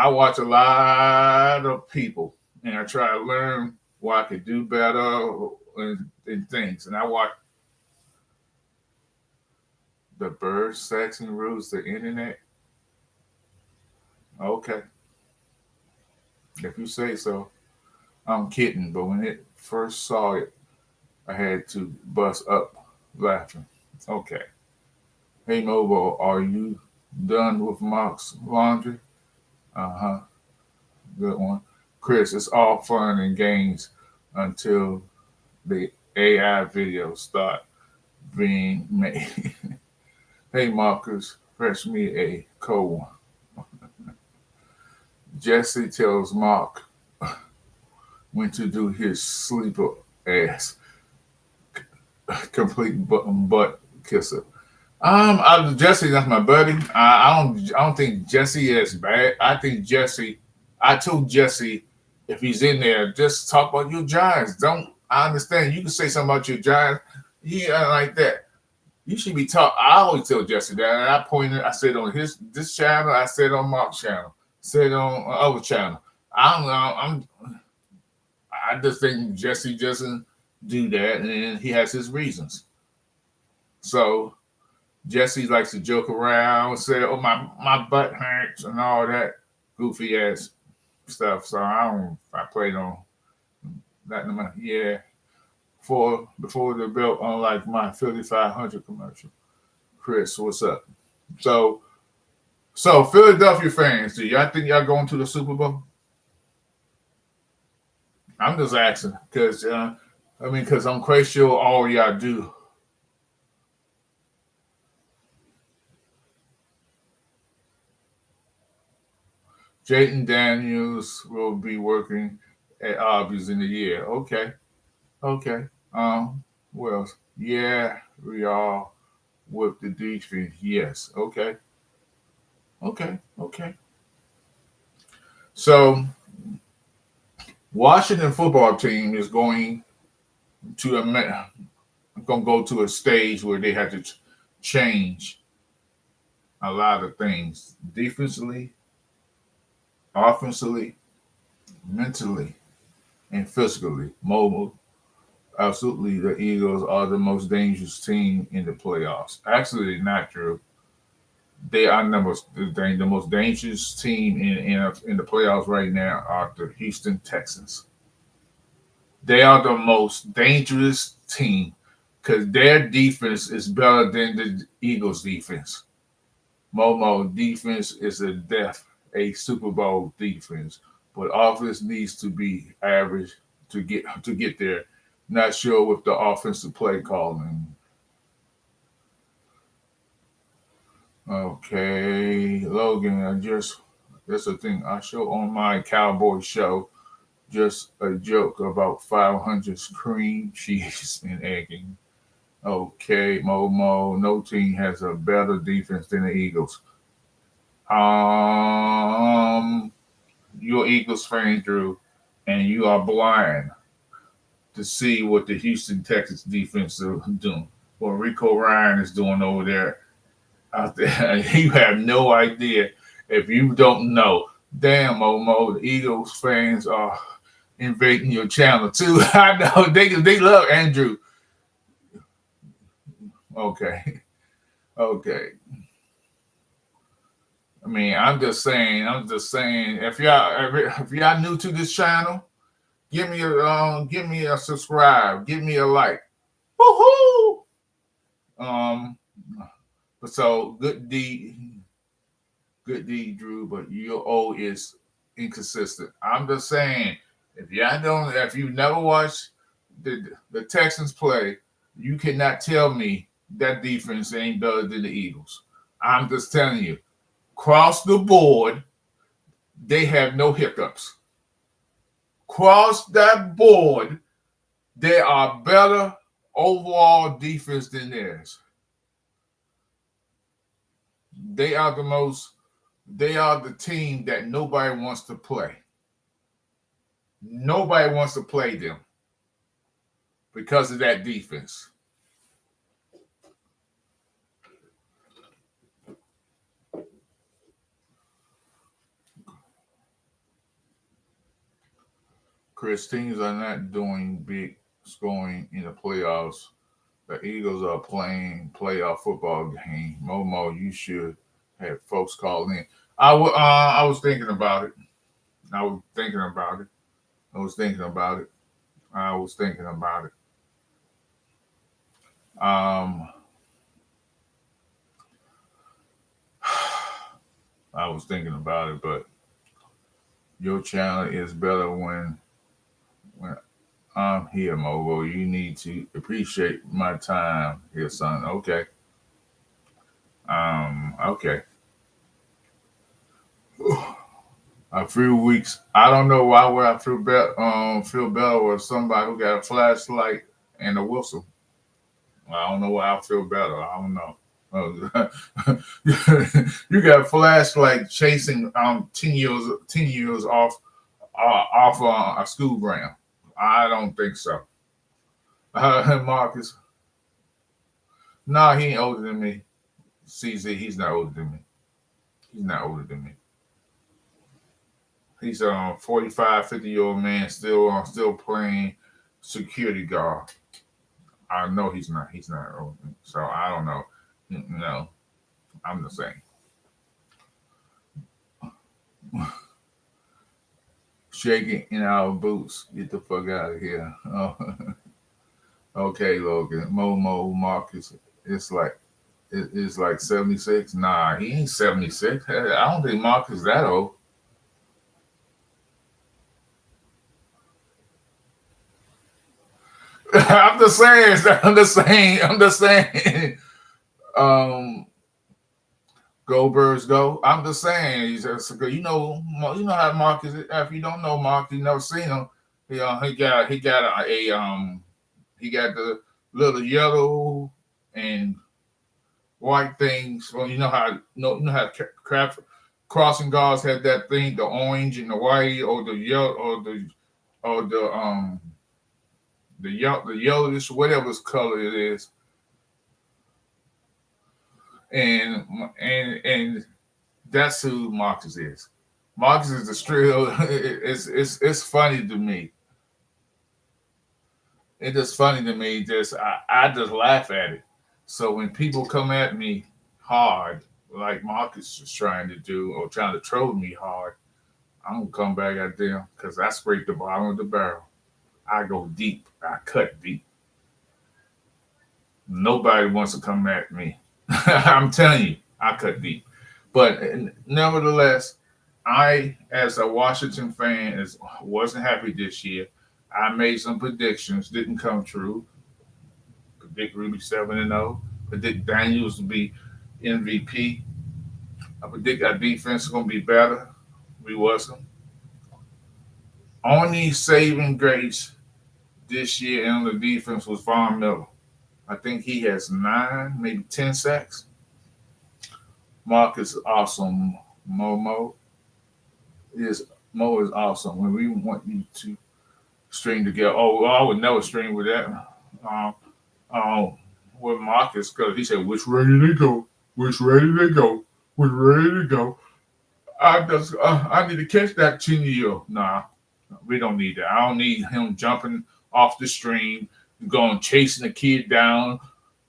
watch a lot of people and I try to learn what I could do better and things. And I watch the bird sex and rules the internet. Okay. If you say so. I'm kidding, but when it first saw it, I had to bust up laughing. Okay. Hey Mobile, are you done with Mark's laundry? Uh-huh. Good one. Chris, it's all fun and games until the AI videos start being made. Hey Marcus, fetch me a cold one. Jesse tells Mark when to do his sleeper ass. Complete butt kisser. Jesse, that's my buddy. I don't think Jesse is bad. I told Jesse if he's in there, just talk about your Giants. I understand you can say something about your Giants. Yeah, like that. You should be taught. I always tell Jesse that, and I said on this channel, I said on Mark's channel, said on other channel. I just think Jesse doesn't do that, and he has his reasons. So Jesse likes to joke around, say, "Oh, my butt hurts," and all that goofy ass stuff. So I played on that. Yeah, before the belt, unlike my Philly 500 commercial. Chris, what's up? So Philadelphia fans, do y'all think y'all going to the Super Bowl? I'm just asking because because I'm quite sure all y'all do. Jayden Daniels will be working at Arby's in the year. Okay, okay. What else? Yeah, we all with the defense. Yes. Okay. Okay. Okay. So Washington football team is to going to go to a stage where they have to change a lot of things defensively, offensively, mentally, and physically. Mobile. Absolutely, the Eagles are the most dangerous team in the playoffs. Actually, not true. They are the most dangerous team in the playoffs right now are the Houston Texans. They are the most dangerous team because their defense is better than the Eagles' defense. Momo defense is a Super Bowl defense, but offense needs to be average to get there. Not sure with the offensive play calling. Okay, Logan, that's the thing I show on my Cowboy show. Just a joke about 500 cream cheese and egging. Okay, Momo, no team has a better defense than the Eagles. Um, you're Eagles fan, Drew, and you are blind to see what the Houston Texans defense is doing. What Rico Ryan is doing over there out there. You have no idea if you don't know. Damn, Momo, the Eagles fans are invading your channel too. I know they love Andrew. Okay, okay. I mean, I'm just saying. If y'all new to this channel, give me a subscribe, give me a like. Woohoo! Um, but so good deed, Drew. But your O is inconsistent. I'm just saying, if you never watched the Texans play, you cannot tell me that defense ain't better than the Eagles. I'm just telling you, across the board, they have no hiccups. Across that board, they are better overall defense than theirs. They are the most. They are the team that nobody wants to play. Nobody wants to play them because of that defense. Chris, teams are not doing big scoring in the playoffs. The Eagles are playing playoff football game. Momo, you should have folks call in. I was thinking about it. I was thinking about it. I was thinking about it. I was thinking about it. Um, I was thinking about it, but your channel is better when I'm here, Momo. You need to appreciate my time here, son. Okay. Okay. A few weeks. I don't know why would I feel better with somebody who got a flashlight and a whistle. I don't know why I feel better. I don't know. You got a flashlight chasing 10 years off a school ground. I don't think so. Marcus. No, he ain't older than me. CZ, he's not older than me. He's not older than me. He's a 45, 50-year-old man still playing security guard. I know he's not. He's not. So I don't know. No, I'm the same. Shaking in our boots. Get the fuck out of here. Oh, okay, Logan. Momo Marcus. It's like it's like 76. Nah, he ain't 76. I don't think Marcus that old. I'm just saying. I'm just saying. I'm just saying. Um, Go Birds go. I'm just saying. He's just, you know how Marcus. If you don't know Mark, you never seen him. He got the little yellow and white things. Well, you know how craft crossing guards had that thing, the orange and the white, or the yellow, or the yellowish, whatever color it is, and and that's who Marcus is. Marcus is the straight. It's funny to me. It's just funny to me. I just laugh at it. So when people come at me hard, like Marcus is trying to do, or trying to troll me hard, I'm gonna come back at them because I scrape the bottom of the barrel. I go deep. I cut deep. Nobody wants to come at me. I'm telling you, I cut deep. But nevertheless, I, as a Washington fan, wasn't happy this year. I made some predictions, didn't come true. Predict Ruby 7-0. Predict Daniels to be MVP. I predict our defense is going to be better. We wasn't. Only saving grace this year on the defense was Von Miller. I think he has 9, maybe 10 sacks. Marcus awesome. Is Mo is awesome. When we want you to string together, I would never string with that. Um, um, with Marcus because he said, "Which way did they go? Which way did they go? Which way did they go?" I need to catch that 10-year. Nah, we don't need that. I don't need him jumping off the stream, going chasing the kid down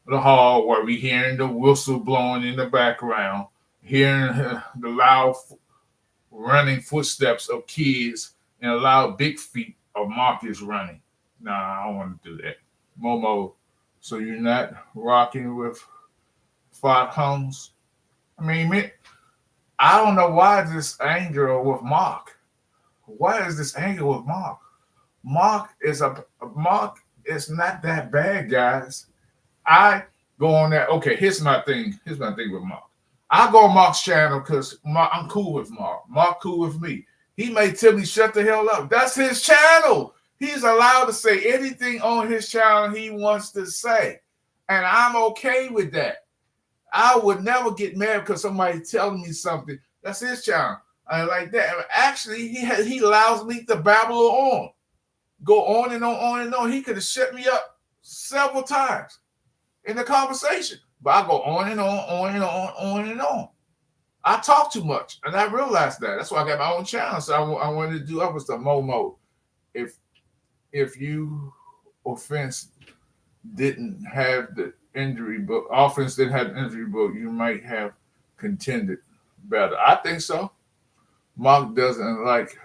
the hall where we hearing the whistle blowing in the background, hearing the loud running footsteps of kids and a loud big feet of Marcus running. Nah, I don't want to do that. Momo, so you're not rocking with Fat Homes? I mean, I don't know why this anger with Mark. Why is this anger with Mark? Mark is not that bad, guys. I go on that. Okay, here's my thing. Here's my thing with Mark. I go on Mark's channel because I'm cool with Mark. Mark cool with me. He may tell me shut the hell up. That's his channel. He's allowed to say anything on his channel he wants to say. And I'm okay with that. I would never get mad because somebody telling me something. That's his channel. I like that. Actually, he allows me to babble on. Go on and on and on. He could have shut me up several times in the conversation. But I go on and on and on. I talk too much, and I realized that. That's why I got my own channel. So I wanted to do up with the Momo. If you offense didn't have the injury book, offense didn't have the injury book, you might have contended better. I think so. Mark doesn't like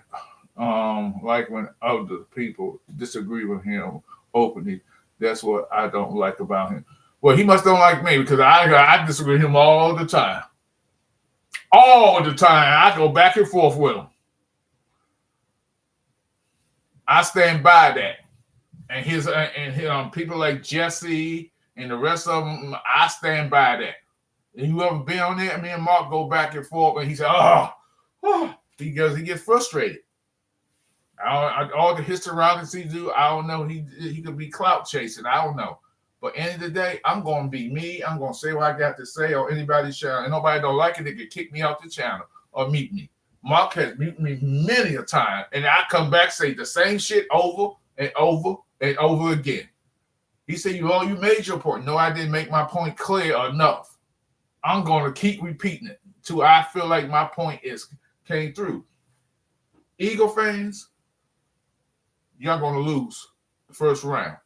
when other people disagree with him openly. That's what I don't like about him. Well, he must don't like me because I disagree with him all the time. All the time. I go back and forth with him. I stand by that. And his people like Jesse and the rest of them, I stand by that. And you ever been on there? Me and Mark go back and forth, and he said, he gets frustrated. All the history he do, I don't know. He could be clout chasing. I don't know. But end of the day, I'm going to be me. I'm going to say what I got to say on anybody's channel. And nobody don't like it, they can kick me off the channel or mute me. Mark has muted me many a time, and I come back say the same shit over and over and over again. He said, you made your point. No, I didn't make my point clear enough. I'm going to keep repeating it till I feel like my point came through. Eagle fans, y'all going to lose the first round.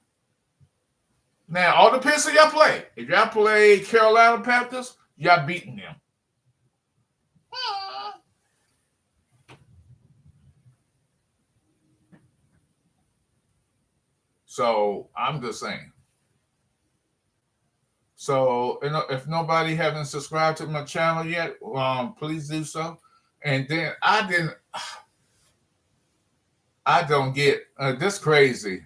Now, all depends on y'all play. If y'all play Carolina Panthers, y'all beating them. So I'm just saying. So if nobody haven't subscribed to my channel yet, please do so. And then I don't get this crazy.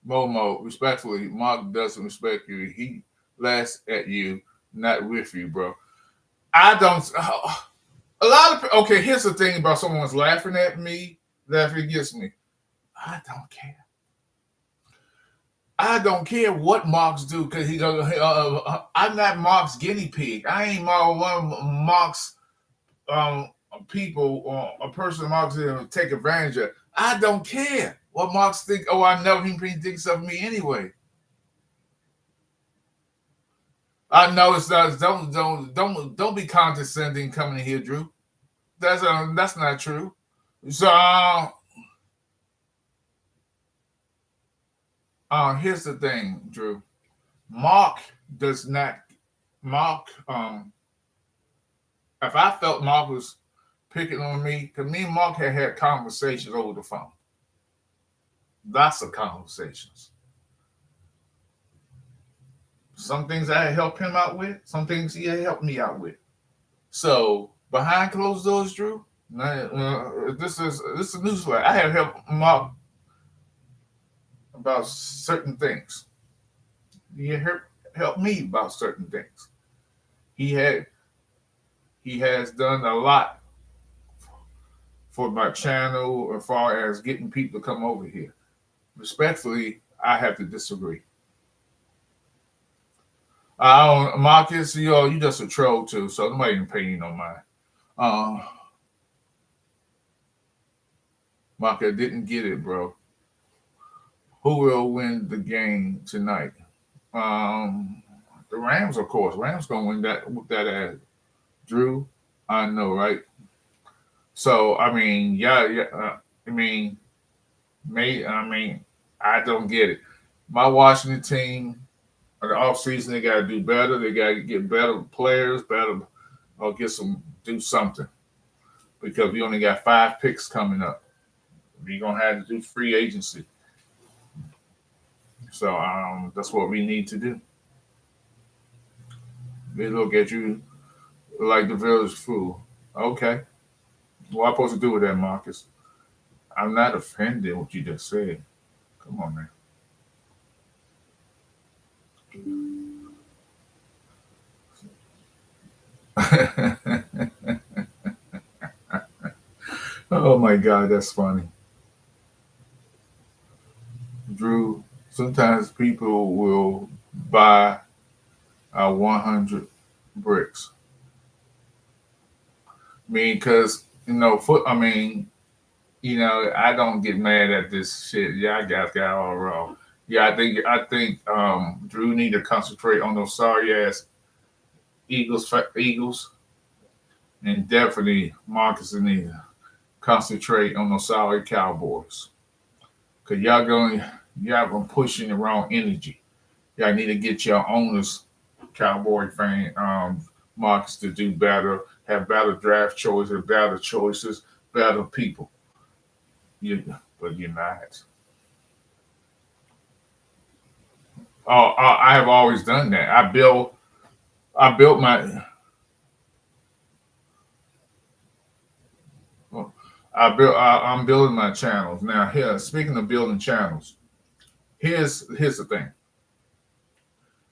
Momo, respectfully, Mark doesn't respect you. He laughs at you, not with you, bro. I don't. A lot of okay. Here's the thing about someone's laughing at me, laughing against me. I don't care. I don't care what Marks do because I'm not Mark's guinea pig. I ain't one of Mark's people or a person Mark's to take advantage of. I don't care what Marks think. Oh, I know he thinks of me anyway. I know it's not. Don't be condescending coming in here, Drew. That's not true. So here's the thing, Drew. Mark does not. Mark. If I felt Mark was picking on me, because me and Mark had conversations over the phone. Lots of conversations. Some things I helped him out with. Some things he helped me out with. So behind closed doors, Drew. This is a newsflash. I have helped Mark about certain things. He helped me about certain things. He has done a lot for my channel as far as getting people to come over here. Respectfully, I have to disagree. Marcus, you just a troll too, so nobody even pay you no mind. Marcus didn't get it, bro. Who will win the game tonight? The Rams, of course. Rams gonna win that ass. Drew, I know, right? So I mean, yeah. I don't get it. My Washington team, the offseason, they got to do better. They got to get better players, or do something, because we only got 5 picks coming up. We're gonna have to do free agency. So that's what we need to do. They look at you like the village fool. Okay. What am I supposed to do with that, Marcus? I'm not offended what you just said. Come on, man. Oh my God, that's funny. Drew, sometimes people will buy 100 bricks. Because, I don't get mad at this shit. Yeah, I got all wrong. Yeah, I think Drew need to concentrate on those sorry ass Eagles, and definitely Marcus need to concentrate on those sorry Cowboys. Cause y'all been pushing the wrong energy. Y'all need to get your owners, Cowboy fan, Marcus, to do better, have better draft choices, better people. But you're not. Oh, I have always done that. I built my. I'm building my channels now. Here, speaking of building channels, here's the thing.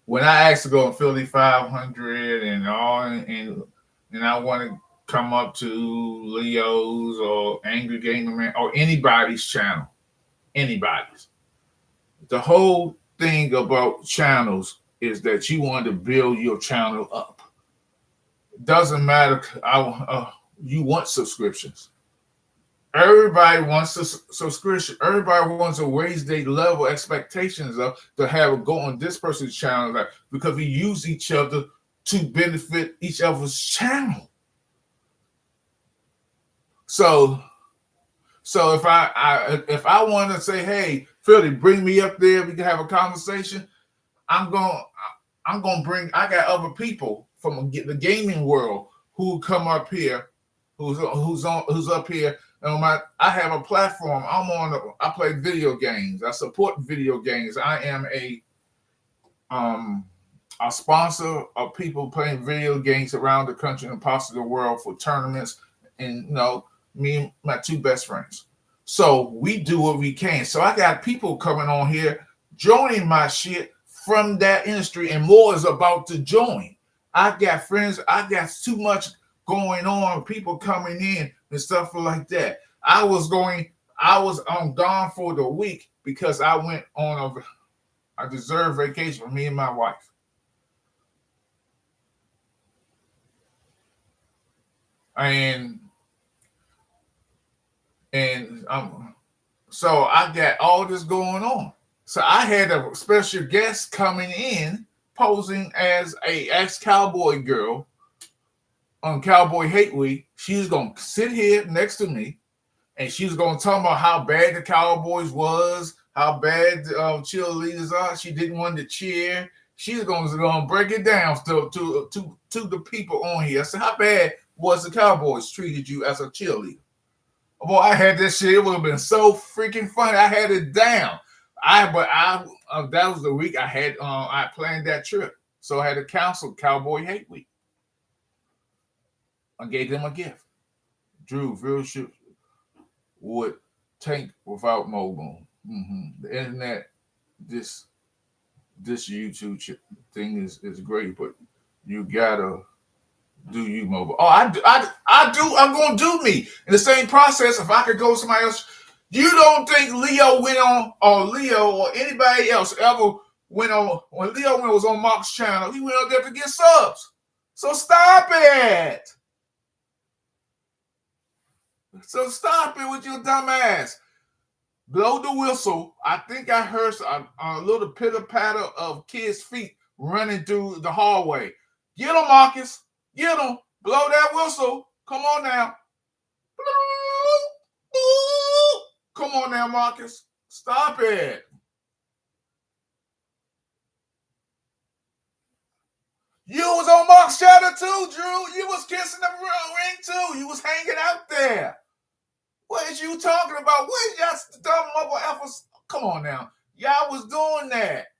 When I asked to go on Philly 500 and I want to come up to Leo's or Angry Gamer Man or anybody's channel, anybody's. The whole thing about channels is that you want to build your channel up. It doesn't matter. You want subscriptions. Everybody wants a subscription. Everybody wants to raise their level expectations of to have go on this person's channel, because we use each other to benefit each other's channel. So if I want to say, hey, Philly, bring me up there. We can have a conversation. I'm gonna bring. I got other people from the gaming world who come up here, who's up here. And I have a platform. I play video games. I support video games. I am a sponsor of people playing video games around the country and parts of the world for tournaments. And me and my two best friends. So we do what we can. So I got people coming on here joining my shit from that industry, and more is about to join. I got friends. I got too much going on. People coming in and stuff like that. I was gone for the week because I went on a deserved vacation for me and my wife. So I got all this going on. So I had a special guest coming in, posing as a ex-cowboy girl on Cowboy Hate Week. She's gonna sit here next to me, and she's gonna talk about how bad the Cowboys was, how bad the cheerleaders are. She didn't want to cheer. She's gonna break it down to the people on here. I said, how bad was the Cowboys treated you as a cheerleader? Boy, I had this shit. It would have been so freaking funny. I had it down. That was the week I planned that trip. So I had to cancel Cowboy Hate Week. I gave them a gift. Drew, real shit would tank without mobile. The internet, this YouTube thing is great, but you gotta do you mobile. Oh, I do. I'm gonna do me in the same process. If I could go somebody else, you don't think Leo went on, or Leo or anybody else ever went on when Leo was on Mark's channel? He went up there to get subs. So stop it. So stop it with your dumb ass. Blow the whistle. I think I heard a little pitter patter of kids' feet running through the hallway. Get him, Marcus. Get him. Blow that whistle. Come on now. Come on now, Marcus. Stop it. You was on Mark's channel too, Drew. You was kissing the ring too. You was hanging out there. What is you talking about? What is y'all dumb mother effers? Come on now. Y'all was doing that.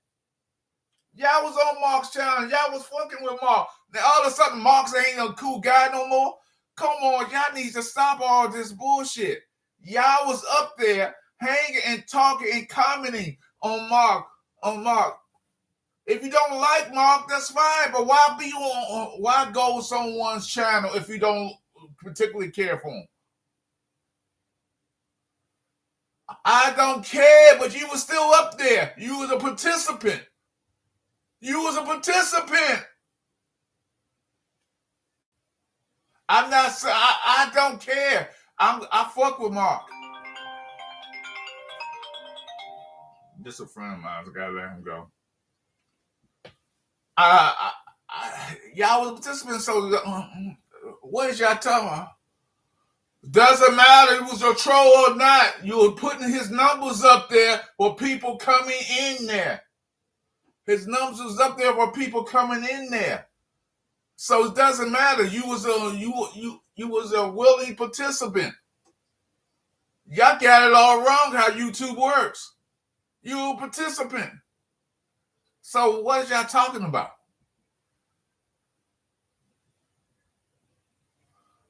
Y'all was on Mark's channel. Y'all was fucking with Mark. Now all of a sudden, Mark's ain't no cool guy no more. Come on, y'all need to stop all this bullshit. Y'all was up there hanging and talking and commenting on Mark. If you don't like Mark, that's fine. But why go with someone's channel if you don't particularly care for him? I don't care, but you were still up there. You was a participant. I'm not. I don't care. I fuck with Mark. Just a friend of mine. I gotta let him go. Y'all was participants. So what is y'all talking about? Doesn't matter if it was a troll or not. You were putting his numbers up there for people coming in there. His numbers was up there for people coming in there. So it doesn't matter. You was a willing participant. Y'all got it all wrong how YouTube works. You a participant. So what is y'all talking about?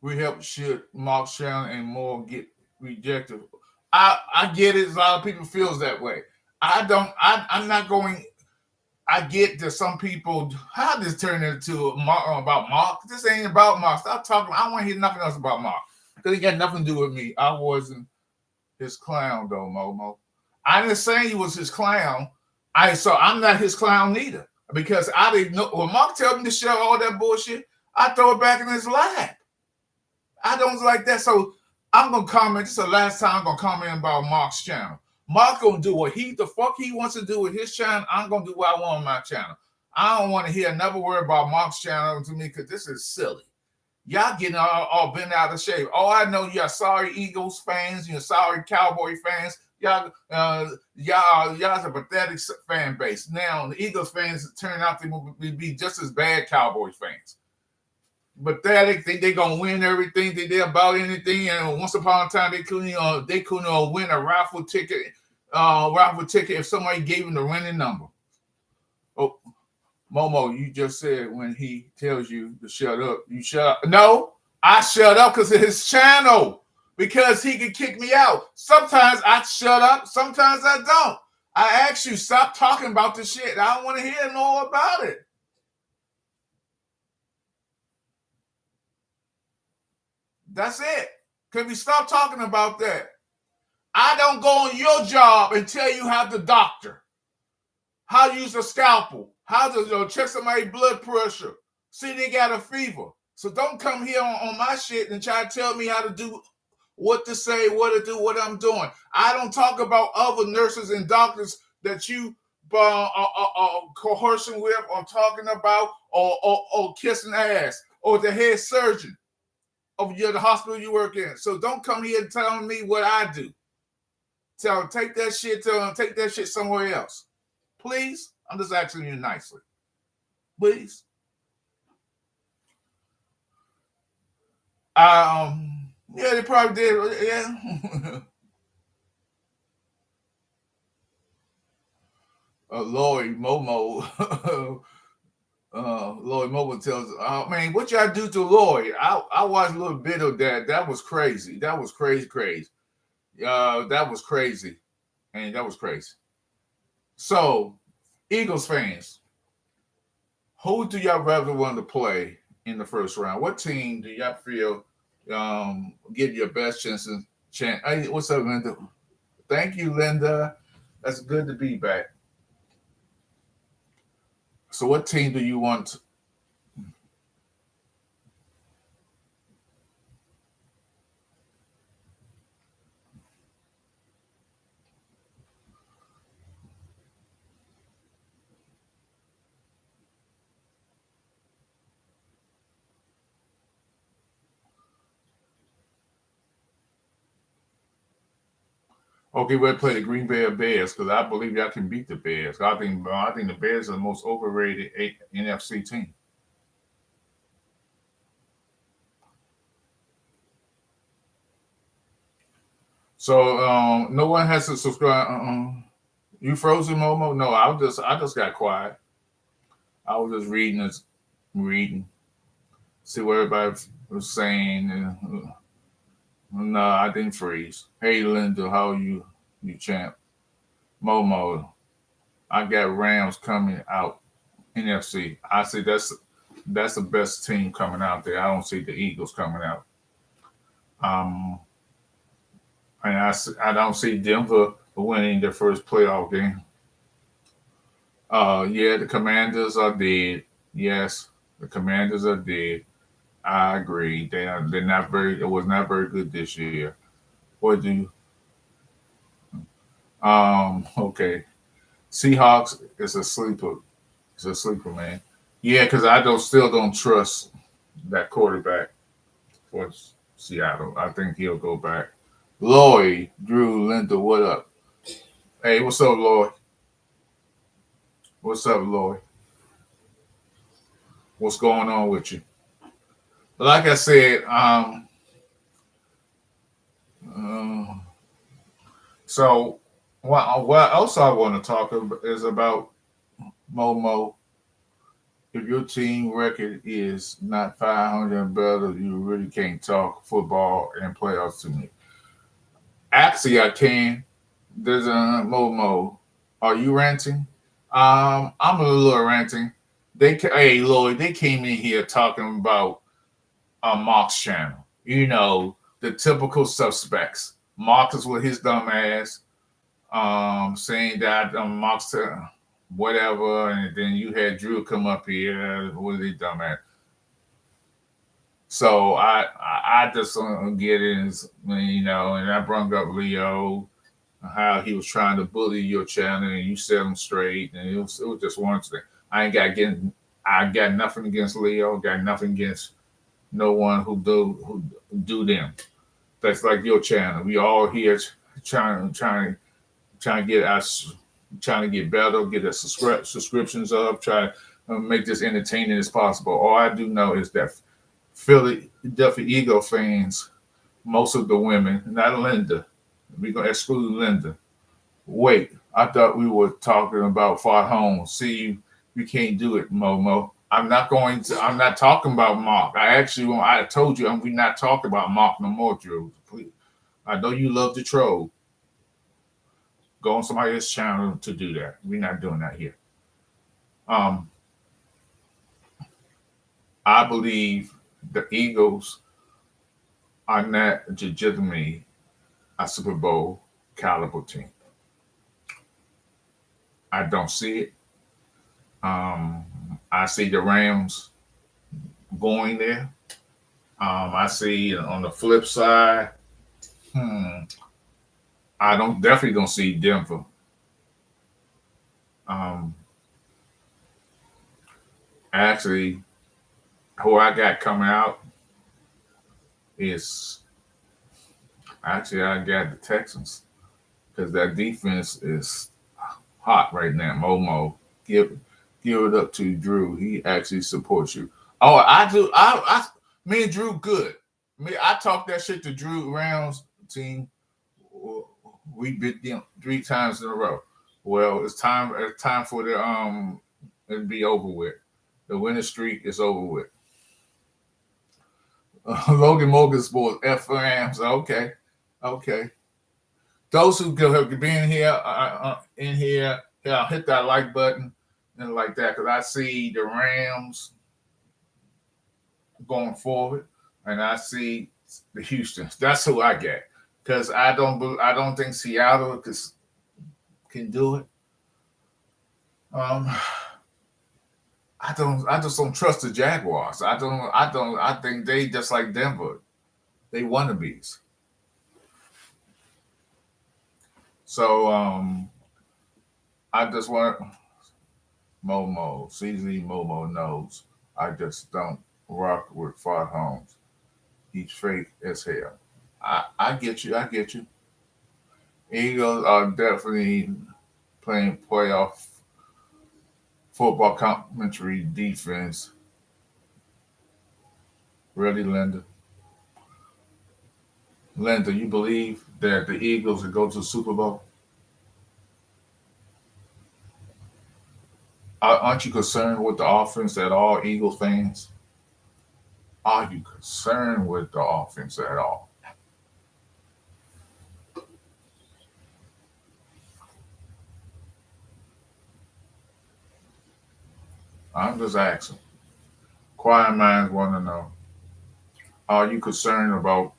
We help shit Mark's channel and more get rejected. I get it. A lot of people feels that way. I'm not going. I get that some people. How this turned into about Mark? This ain't about Mark. Stop talking. I don't want to hear nothing else about Mark because he got nothing to do with me. I wasn't his clown though, Momo. I didn't say he was his clown. I'm not his clown either because I didn't know. When Mark tell me to share all that bullshit, I throw it back in his lap. I don't like that. So I'm going to comment. This is the last time I'm going to comment about Mark's channel. Mark going to do what the fuck he wants to do with his channel. I'm going to do what I want on my channel. I don't want to hear another word about Mark's channel to me because this is silly. Y'all getting all bent out of shape. Oh, I know you're sorry Eagles fans. You're sorry Cowboy fans. Y'all's a pathetic fan base. Now the Eagles fans turn out to be just as bad Cowboys fans. Pathetic. They gonna win everything. They about anything. And once upon a time they couldn't win a raffle ticket. Raffle ticket if somebody gave them the winning number. Oh, Momo, you just said when he tells you to shut up, you shut up. No, I shut up because of his channel. Because he can kick me out. Sometimes I shut up. Sometimes I don't. I ask you, stop talking about this shit. I don't want to hear more about it. That's it. Can we stop talking about that? I don't go on your job and tell you how to doctor, how to use a scalpel, how to check somebody's blood pressure. See, they got a fever. So don't come here on my shit and try to tell me how to do what to say, what to do, what I'm doing. I don't talk about other nurses and doctors that you coercing with or talking about or kissing ass or the head surgeon of the hospital you work in. So don't come here and tell me what I do. Tell them, take that shit somewhere else. Please? I'm just asking you nicely. Please? Yeah, they probably did. Yeah. Lloyd Momo. Lloyd Momo tells, man, what y'all do to Lloyd? I watched a little bit of that. That was crazy. That was crazy. That was crazy. And that was crazy. So, Eagles fans, who do y'all rather want to play in the first round? What team do y'all feel give you your best chance? Hey, what's up, Linda? Thank you, Linda. That's good to be back. So, what team do you want? Okay, we'll play the Green Bay Bears because I believe y'all can beat the Bears. I think the Bears are the most overrated NFC team. So no one has to subscribe. You frozen, Momo? No, I just got quiet. I was just reading, see what everybody was saying. No, I didn't freeze. Hey, Linda, how are you? You champ. Momo, I got Rams coming out NFC. I see that's the best team coming out there. I don't see the Eagles coming out. And I don't see Denver winning their first playoff game. Yeah, the Commanders are dead. Yes, the Commanders are dead. I agree. They're not very. It was not very good this year. What do you? Okay. Seahawks is a sleeper. It's a sleeper, man. Yeah, because still don't trust that quarterback for Seattle. I think he'll go back. Lloyd, Drew, Linda, what up? Hey, what's up, Lloyd? What's up, Lloyd? What's going on with you? Like I said, so what else I want to talk about is about Momo. If your team record is not 500 and better, you really can't talk football and playoffs to me. Actually, I can. There's a Momo. Are you ranting? I'm a little ranting. Hey Lloyd, they came in here talking about Mark's channel. You know, the typical suspects. Marcus with his dumb ass, saying that Mark's whatever, and then you had Drew come up here with his dumb ass. So I just don't get it, you know, and I brought up Leo, how he was trying to bully your channel, and you set him straight, and it was just one thing. I got nothing against Leo, got nothing against no one who do them. That's like your channel. We all here trying trying to get us, trying to get better, get the subscriptions up, try to make this entertaining as possible. All I do know is that Philadelphia Eagle fans, most of the women, not Linda, we're gonna exclude Linda. Wait, I thought we were talking about Fart Home. See, you can't do it, Momo. I'm not going to. I'm not talking about Mark. I actually, I told you, we're not talking about Mark no more, Drew. Please. I know you love to troll. Go on somebody else's channel to do that. We're not doing that here. Um, I believe the Eagles are not legitimately a Super Bowl caliber team. I don't see it. Um, I see the Rams going there. I see on the flip side, hmm, I don't see Denver. Um, Actually, who I got coming out is actually I got the Texans because that defense is hot right now. Momo, give give it up to Drew. He actually supports you. Oh, I do. Me and Drew good. Me, I talked that shit to Drew Rams team. We beat them 3 times in a row. Well, it's time. It's time for the it be over with. The winning streak is over with. Logan Morgan Sports F Rams. Okay, okay. Those who have been here, in here, yeah, hit that like button and like that because I see the Rams going forward, and I see the Houston's. That's who I get because I don't think Seattle can do it. Um, I just don't trust the Jaguars. I think they just like Denver. They wannabes. So I just want Momo, CZ Momo knows I just don't rock with Fart Homes. He's fake as hell. I get you. I get you. Eagles are definitely playing playoff football complimentary defense. Really, Linda? Linda, you believe that the Eagles will go to the Super Bowl? Aren't you concerned with the offense at all, Eagles fans? Are you concerned with the offense at all? I'm just asking. Quiet minds want to know. Are you concerned about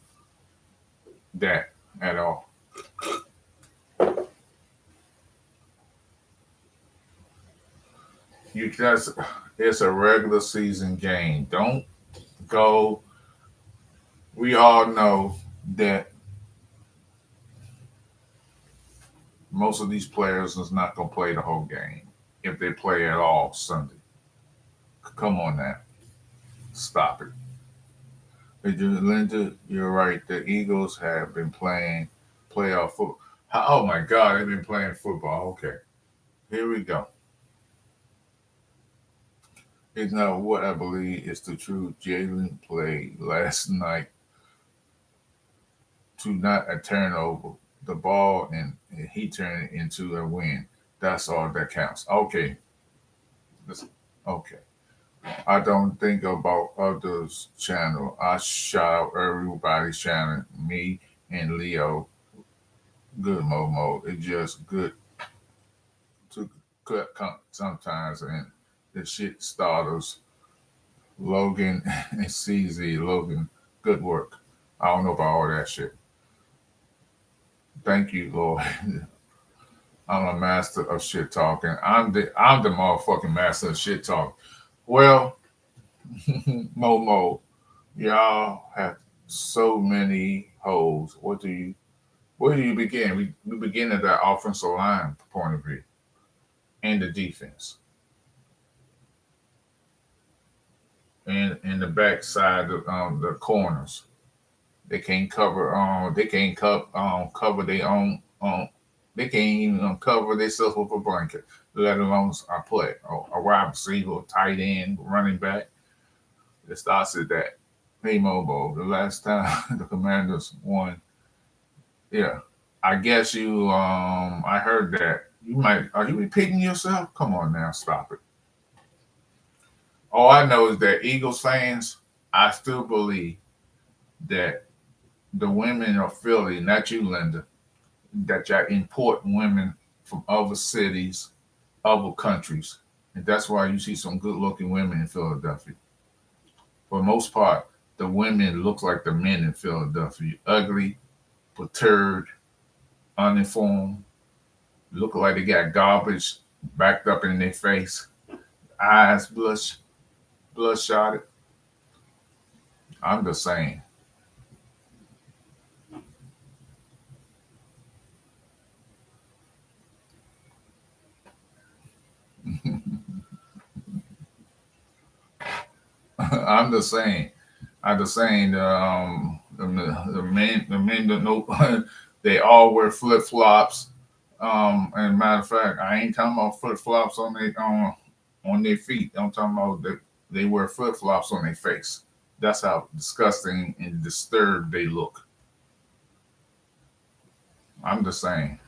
that at all? You just, it's a regular season game. Don't go. We all know that most of these players is not going to play the whole game if they play at all Sunday. Come on now. Stop it. Linda, you're right. The Eagles have been playing playoff football. Oh my God, they've been playing football. Okay, here we go. It's not what I believe is the truth. Jalen played last night to not a turnover the ball and he turned it into a win. That's all that counts. Okay. Okay. I don't think about others' channel. I shout everybody's channel. Me and Leo, good Momo. It's just good to cut sometimes and the shit starters. Logan and CZ. Logan, good work. I don't know about all that shit. Thank you, Lord. I'm a master of shit talking. I'm the motherfucking master of shit talk. Well, Momo, y'all have so many holes. Where do you begin? We begin at that offensive line point of view and the defense. And in the backside, the corners. They can't cover their own They can't even cover themselves with a blanket, let alone a play or a wide receiver, or tight end, running back. It starts at that. Hey, Mobo, the last time the Commanders won, yeah, I guess you. I heard that you might. Are you repeating yourself? Come on now, stop it. All I know is that Eagles fans, I still believe that the women of Philly, not you, Linda, that y'all import women from other cities, other countries. And that's why you see some good looking women in Philadelphia. For the most part, the women look like the men in Philadelphia. Ugly, perturbed, uninformed, look like they got garbage backed up in their face, eyes bloodshotted. I'm just saying. I'm just saying. I'm just saying. The men don't know. They all wear flip flops. And matter of fact, I ain't talking about flip flops on their feet. I'm talking about that they wear flip flops on their face. That's how disgusting and disturbed they look. I'm just saying.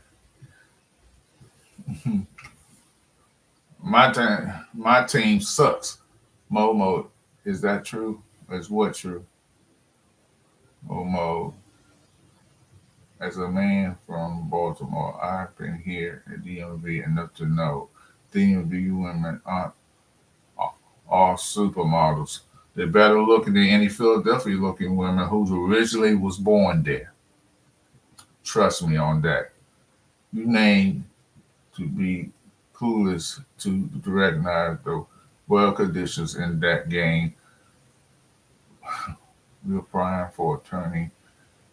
My team sucks. Momo, is that true? Is what true? Momo, as a man from Baltimore, I've been here at DMV enough to know DMV women aren't all supermodels. They're better looking than any Philadelphia looking women who originally was born there. Trust me on that. You name to be clueless to recognize the well conditions in that game. We're prime for turning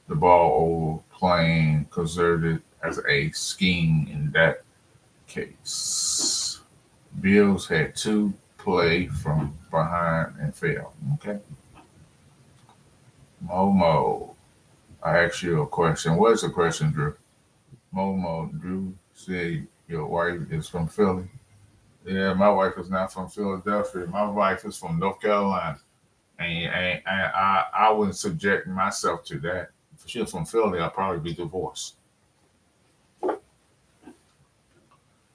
the ball over, playing concerted as a scheme in that case. Bills had two play from behind and failed. Okay. Momo, I asked you a question. What is the question, Drew? Momo, Drew said your wife is from Philly. Yeah, my wife is not from Philadelphia. My wife is from North Carolina. And I wouldn't subject myself to that. If she was from Philly, I'd probably be divorced.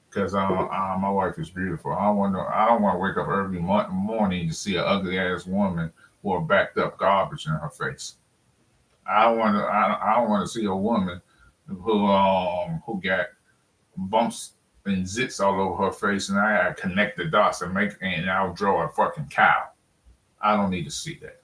Because my wife is beautiful. I don't want to wake up early morning to see an ugly ass woman with backed up garbage in her face. I don't want to see a woman who got bumps and zits all over her face, and I gotta connect the dots and I'll draw a fucking cow. I don't need to see that.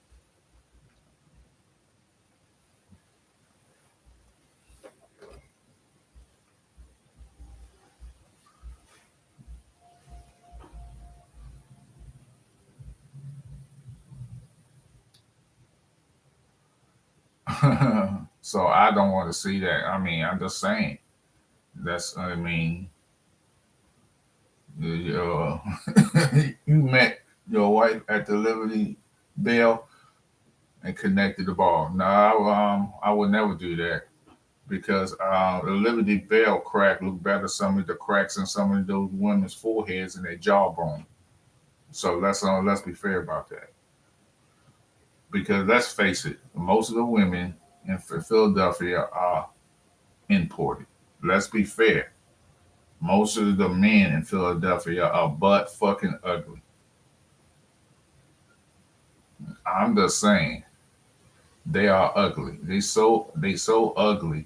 So I don't want to see that. I mean, I'm just saying. That's I mean, uh, you met your wife at the Liberty Bell and connected the ball. No, I would never do that because the Liberty Bell crack look better. Some of the cracks in some of those women's foreheads and their jawbone. So let's be fair about that. Because let's face it, most of the women in Philadelphia are imported. Let's be fair. Most of the men in Philadelphia are butt fucking ugly. I'm just saying they are ugly. They so ugly.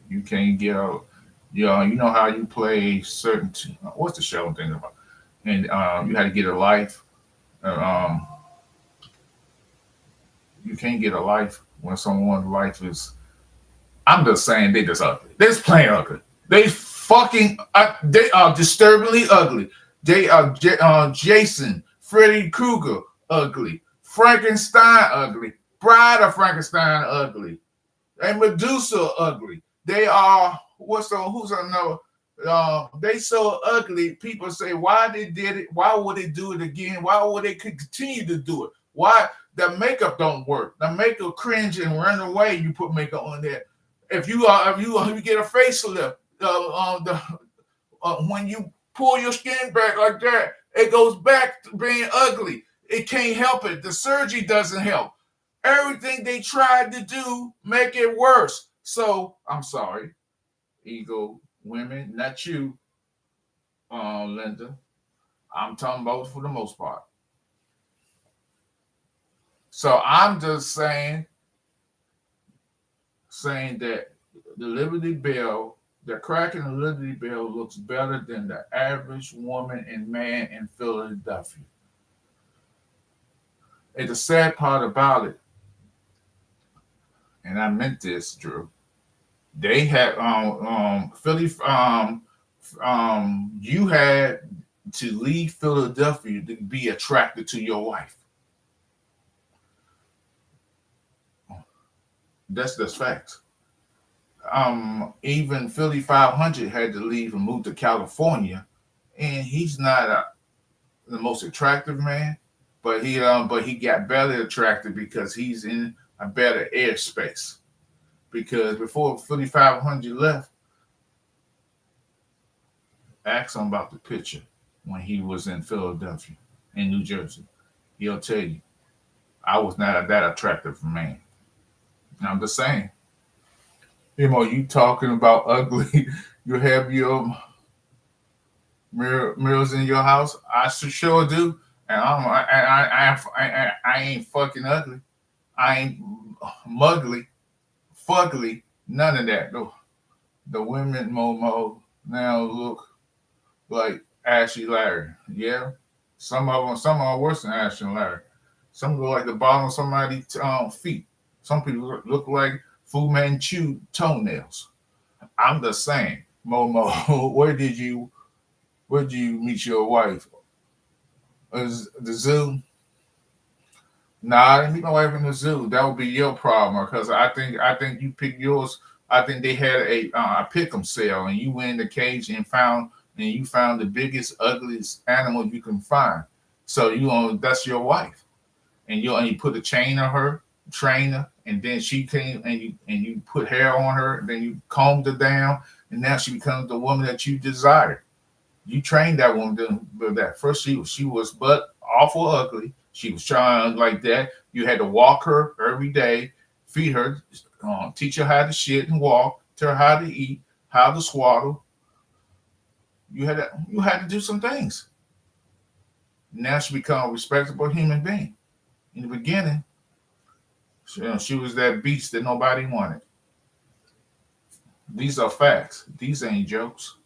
You can't get out. You know how you play certain. What's the show I'm thinking about? And you had to get a life. Um, you can't get a life when someone's life is. I'm just saying they just ugly. They just plain ugly. They fucking. They are disturbingly ugly. They are Jason, Freddy Krueger, ugly. Frankenstein, ugly. Bride of Frankenstein, ugly. And Medusa, ugly. They are who's another? They so ugly. People say why they did it. Why would they do it again? Why would they continue to do it? Why the makeup don't work? The makeup cringe and run away. You put makeup on there, If you get a facelift, when you pull your skin back like that, it goes back to being ugly. It can't help it. The surgery doesn't help. Everything they tried to do make it worse. So I'm sorry, ego women, not you, Linda. I'm talking about for the most part. So I'm just saying that the Liberty Bell, the crack in the Liberty Bell looks better than the average woman and man in Philadelphia. And the sad part about it, and I meant this, Drew, they had Philly you had to leave Philadelphia to be attracted to your wife. That's facts. Even Philly 500 had to leave and move to California, and he's not the most attractive man, but he got better attracted because he's in a better airspace. Because before Philly 500 left, ask him about the picture when he was in Philadelphia, in New Jersey. He'll tell you, I was not that attractive man. I'm just saying. You talking about ugly? You have your mirrors in your house? I sure do, and I ain't fucking ugly. I ain't mugly, fugly, none of that. The women Momo now look like Ashley Larry. Yeah, some are worse than Ashley Larry. Some look like the bottom of somebody's feet. Some people look like Fu Manchu toenails. I'm just saying, Momo, where did you meet your wife? The zoo? Nah, I didn't meet my wife in the zoo. That would be your problem because I think you picked yours. I think they had a pick'em sale and you went in the cage and you found the biggest, ugliest animal you can find. So that's your wife, and you put a chain on her, train her, and then she came and you put hair on her, and then you combed her down, and now she becomes the woman that you desire. You trained that woman to do that. First, she was but awful ugly. She was trying like that. You had to walk her every day, feed her, teach her how to shit and walk, tell her how to eat, how to swaddle. You had to do some things. Now she become a respectable human being. In the beginning, she was that beast that nobody wanted. These are facts. These ain't jokes.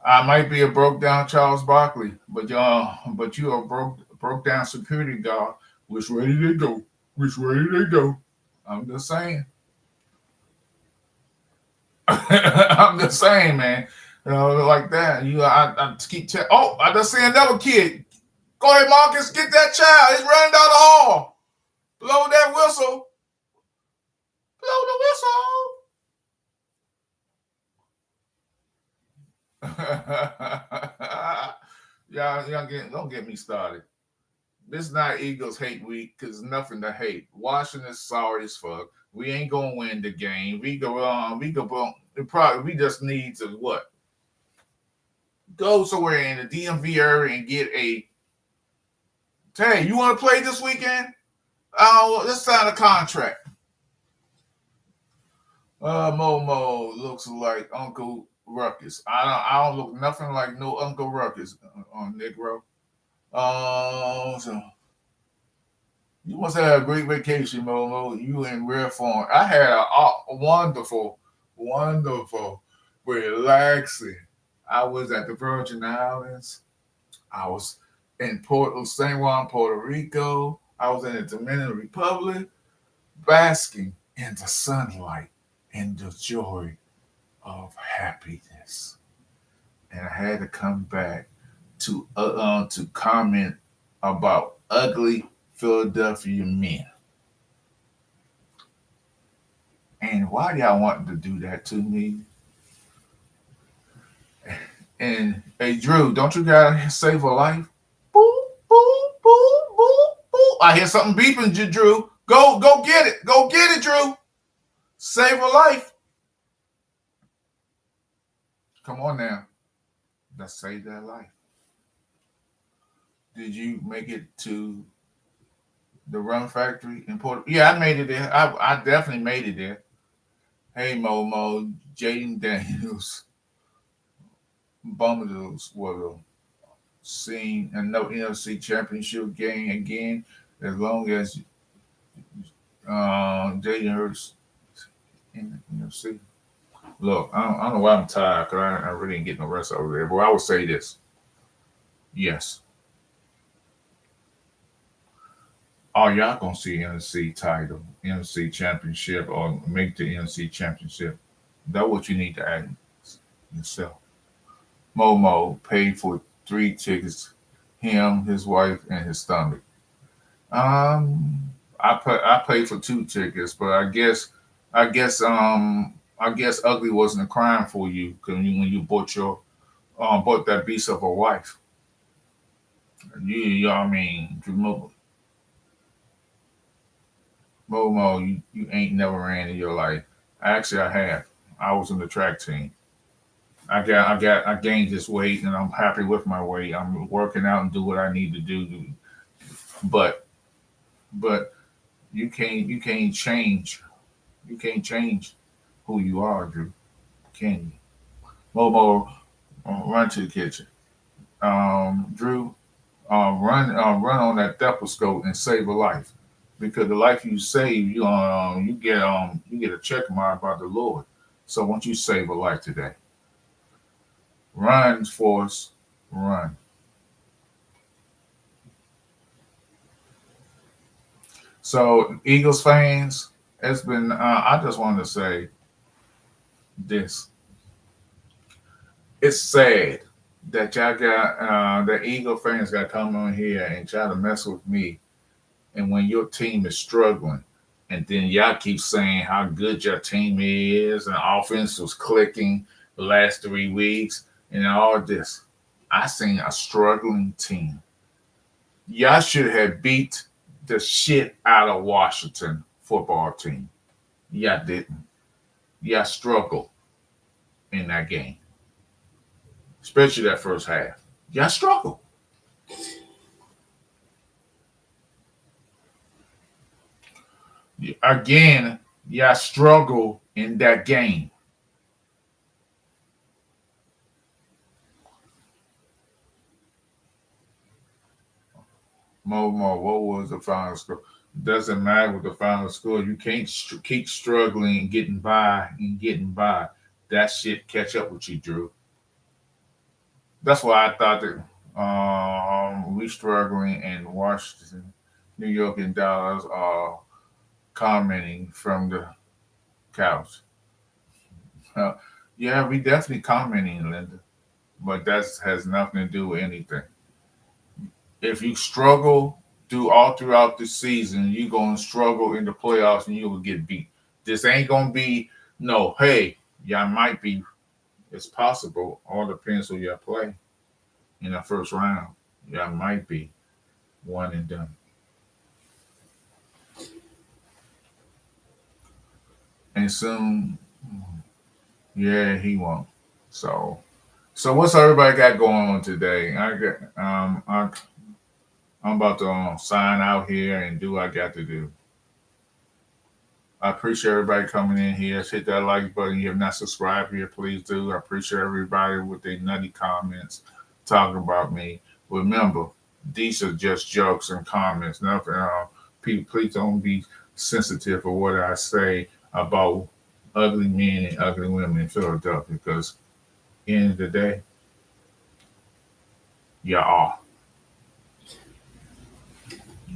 I might be a broke down Charles Barkley, but you are broke down security guard. Which way did they go? Which way did they go? I'm just saying. I'm just saying, man. Like that. I keep telling. Oh, I just see another kid. Go ahead, Marcus. Get that child. He's running down the hall. Blow that whistle. Blow the whistle. Y'all don't get me started. This is not Eagles hate week because nothing to hate. Washington's sorry as fuck. We ain't gonna win the game. We just need to what? Go somewhere in the DMV area and get a. Hey, you want to play this weekend? Let's sign a contract. Momo looks like Uncle Ruckus. I don't look nothing like no Uncle Ruckus on Negro. So you must have a great vacation, Momo. You in rare form. I had a wonderful, wonderful, relaxing. I was at the Virgin Islands. I was in San Juan, Puerto Rico. I was in the Dominican Republic, basking in the sunlight and the joy of happiness. And I had to come back to comment about ugly Philadelphia men. And why y'all wanting to do that to me? And hey, Drew, don't you gotta save a life? Boop, boop, boop, boop, boop. Oh, I hear something beeping, Drew. Go get it. Go get it, Drew. Save a life. Come on now. Let's save that life. Did you make it to the Rum Factory in Port? Yeah, I made it there. I definitely made it there. Hey, Momo, Jaden Daniels, Bumbles will see no NFC Championship game again as long as Jaden Hurts in the NFC. Look, I don't know why I'm tired because I really didn't get no rest over there. But I would say this. Yes. Are y'all going to see NFC title, NFC championship, or make the NFC championship? That's what you need to ask yourself. Momo paid for 3 tickets, him, his wife, and his stomach. I paid for 2 tickets, but I guess Ugly wasn't a crime for you when you bought that beast of a wife. You know what I mean, Momo, you ain't never ran in your life. Actually, I have. I was in the track team. I gained this weight, and I'm happy with my weight. I'm working out and do what I need to do. But you can't change who you are, Drew. Can you? Momo, run to the kitchen. Drew, run on that stethoscope and save a life, because the life you save, you get a check mark by the Lord. So once you save a life today, run, Force, run. So Eagles fans, it's been. I just wanted to say this. It's sad that y'all got the Eagle fans got to come on here and try to mess with me. And when your team is struggling, and then y'all keep saying how good your team is, and offense was clicking the last 3 weeks, and all this, I seen a struggling team. Y'all should have beat the shit out of Washington football team. Y'all didn't. Y'all struggled in that game, especially that first half. Y'all struggled. Again, y'all struggle in that game. More. What was the final score? Doesn't matter what the final score. You can't keep struggling and getting by and getting by. That shit catch up with you, Drew. That's why I thought that we struggling in Washington, New York, and Dallas are commenting from the couch. Yeah, we definitely commenting, Linda, but that has nothing to do with anything. If you struggle throughout the season, you're gonna struggle in the playoffs and you will get beat. This ain't gonna be no. Hey, y'all might be. It's possible. All depends who y'all play in the first round. Y'all might be one and done. And soon, yeah, he won't. So what's everybody got going on today? I'm about to sign out here and do what I got to do. I appreciate everybody coming in here. Hit that like button. You have not subscribed here, please do. I appreciate everybody with their nutty comments talking about me. Remember, these are just jokes and comments. Nothing. People, please don't be sensitive for what I say about ugly men and ugly women in Philadelphia, because end of the day, you are.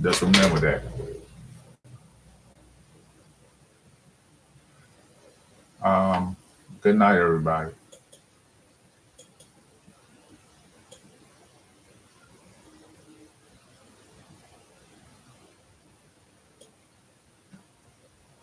Just remember that. Good night, everybody.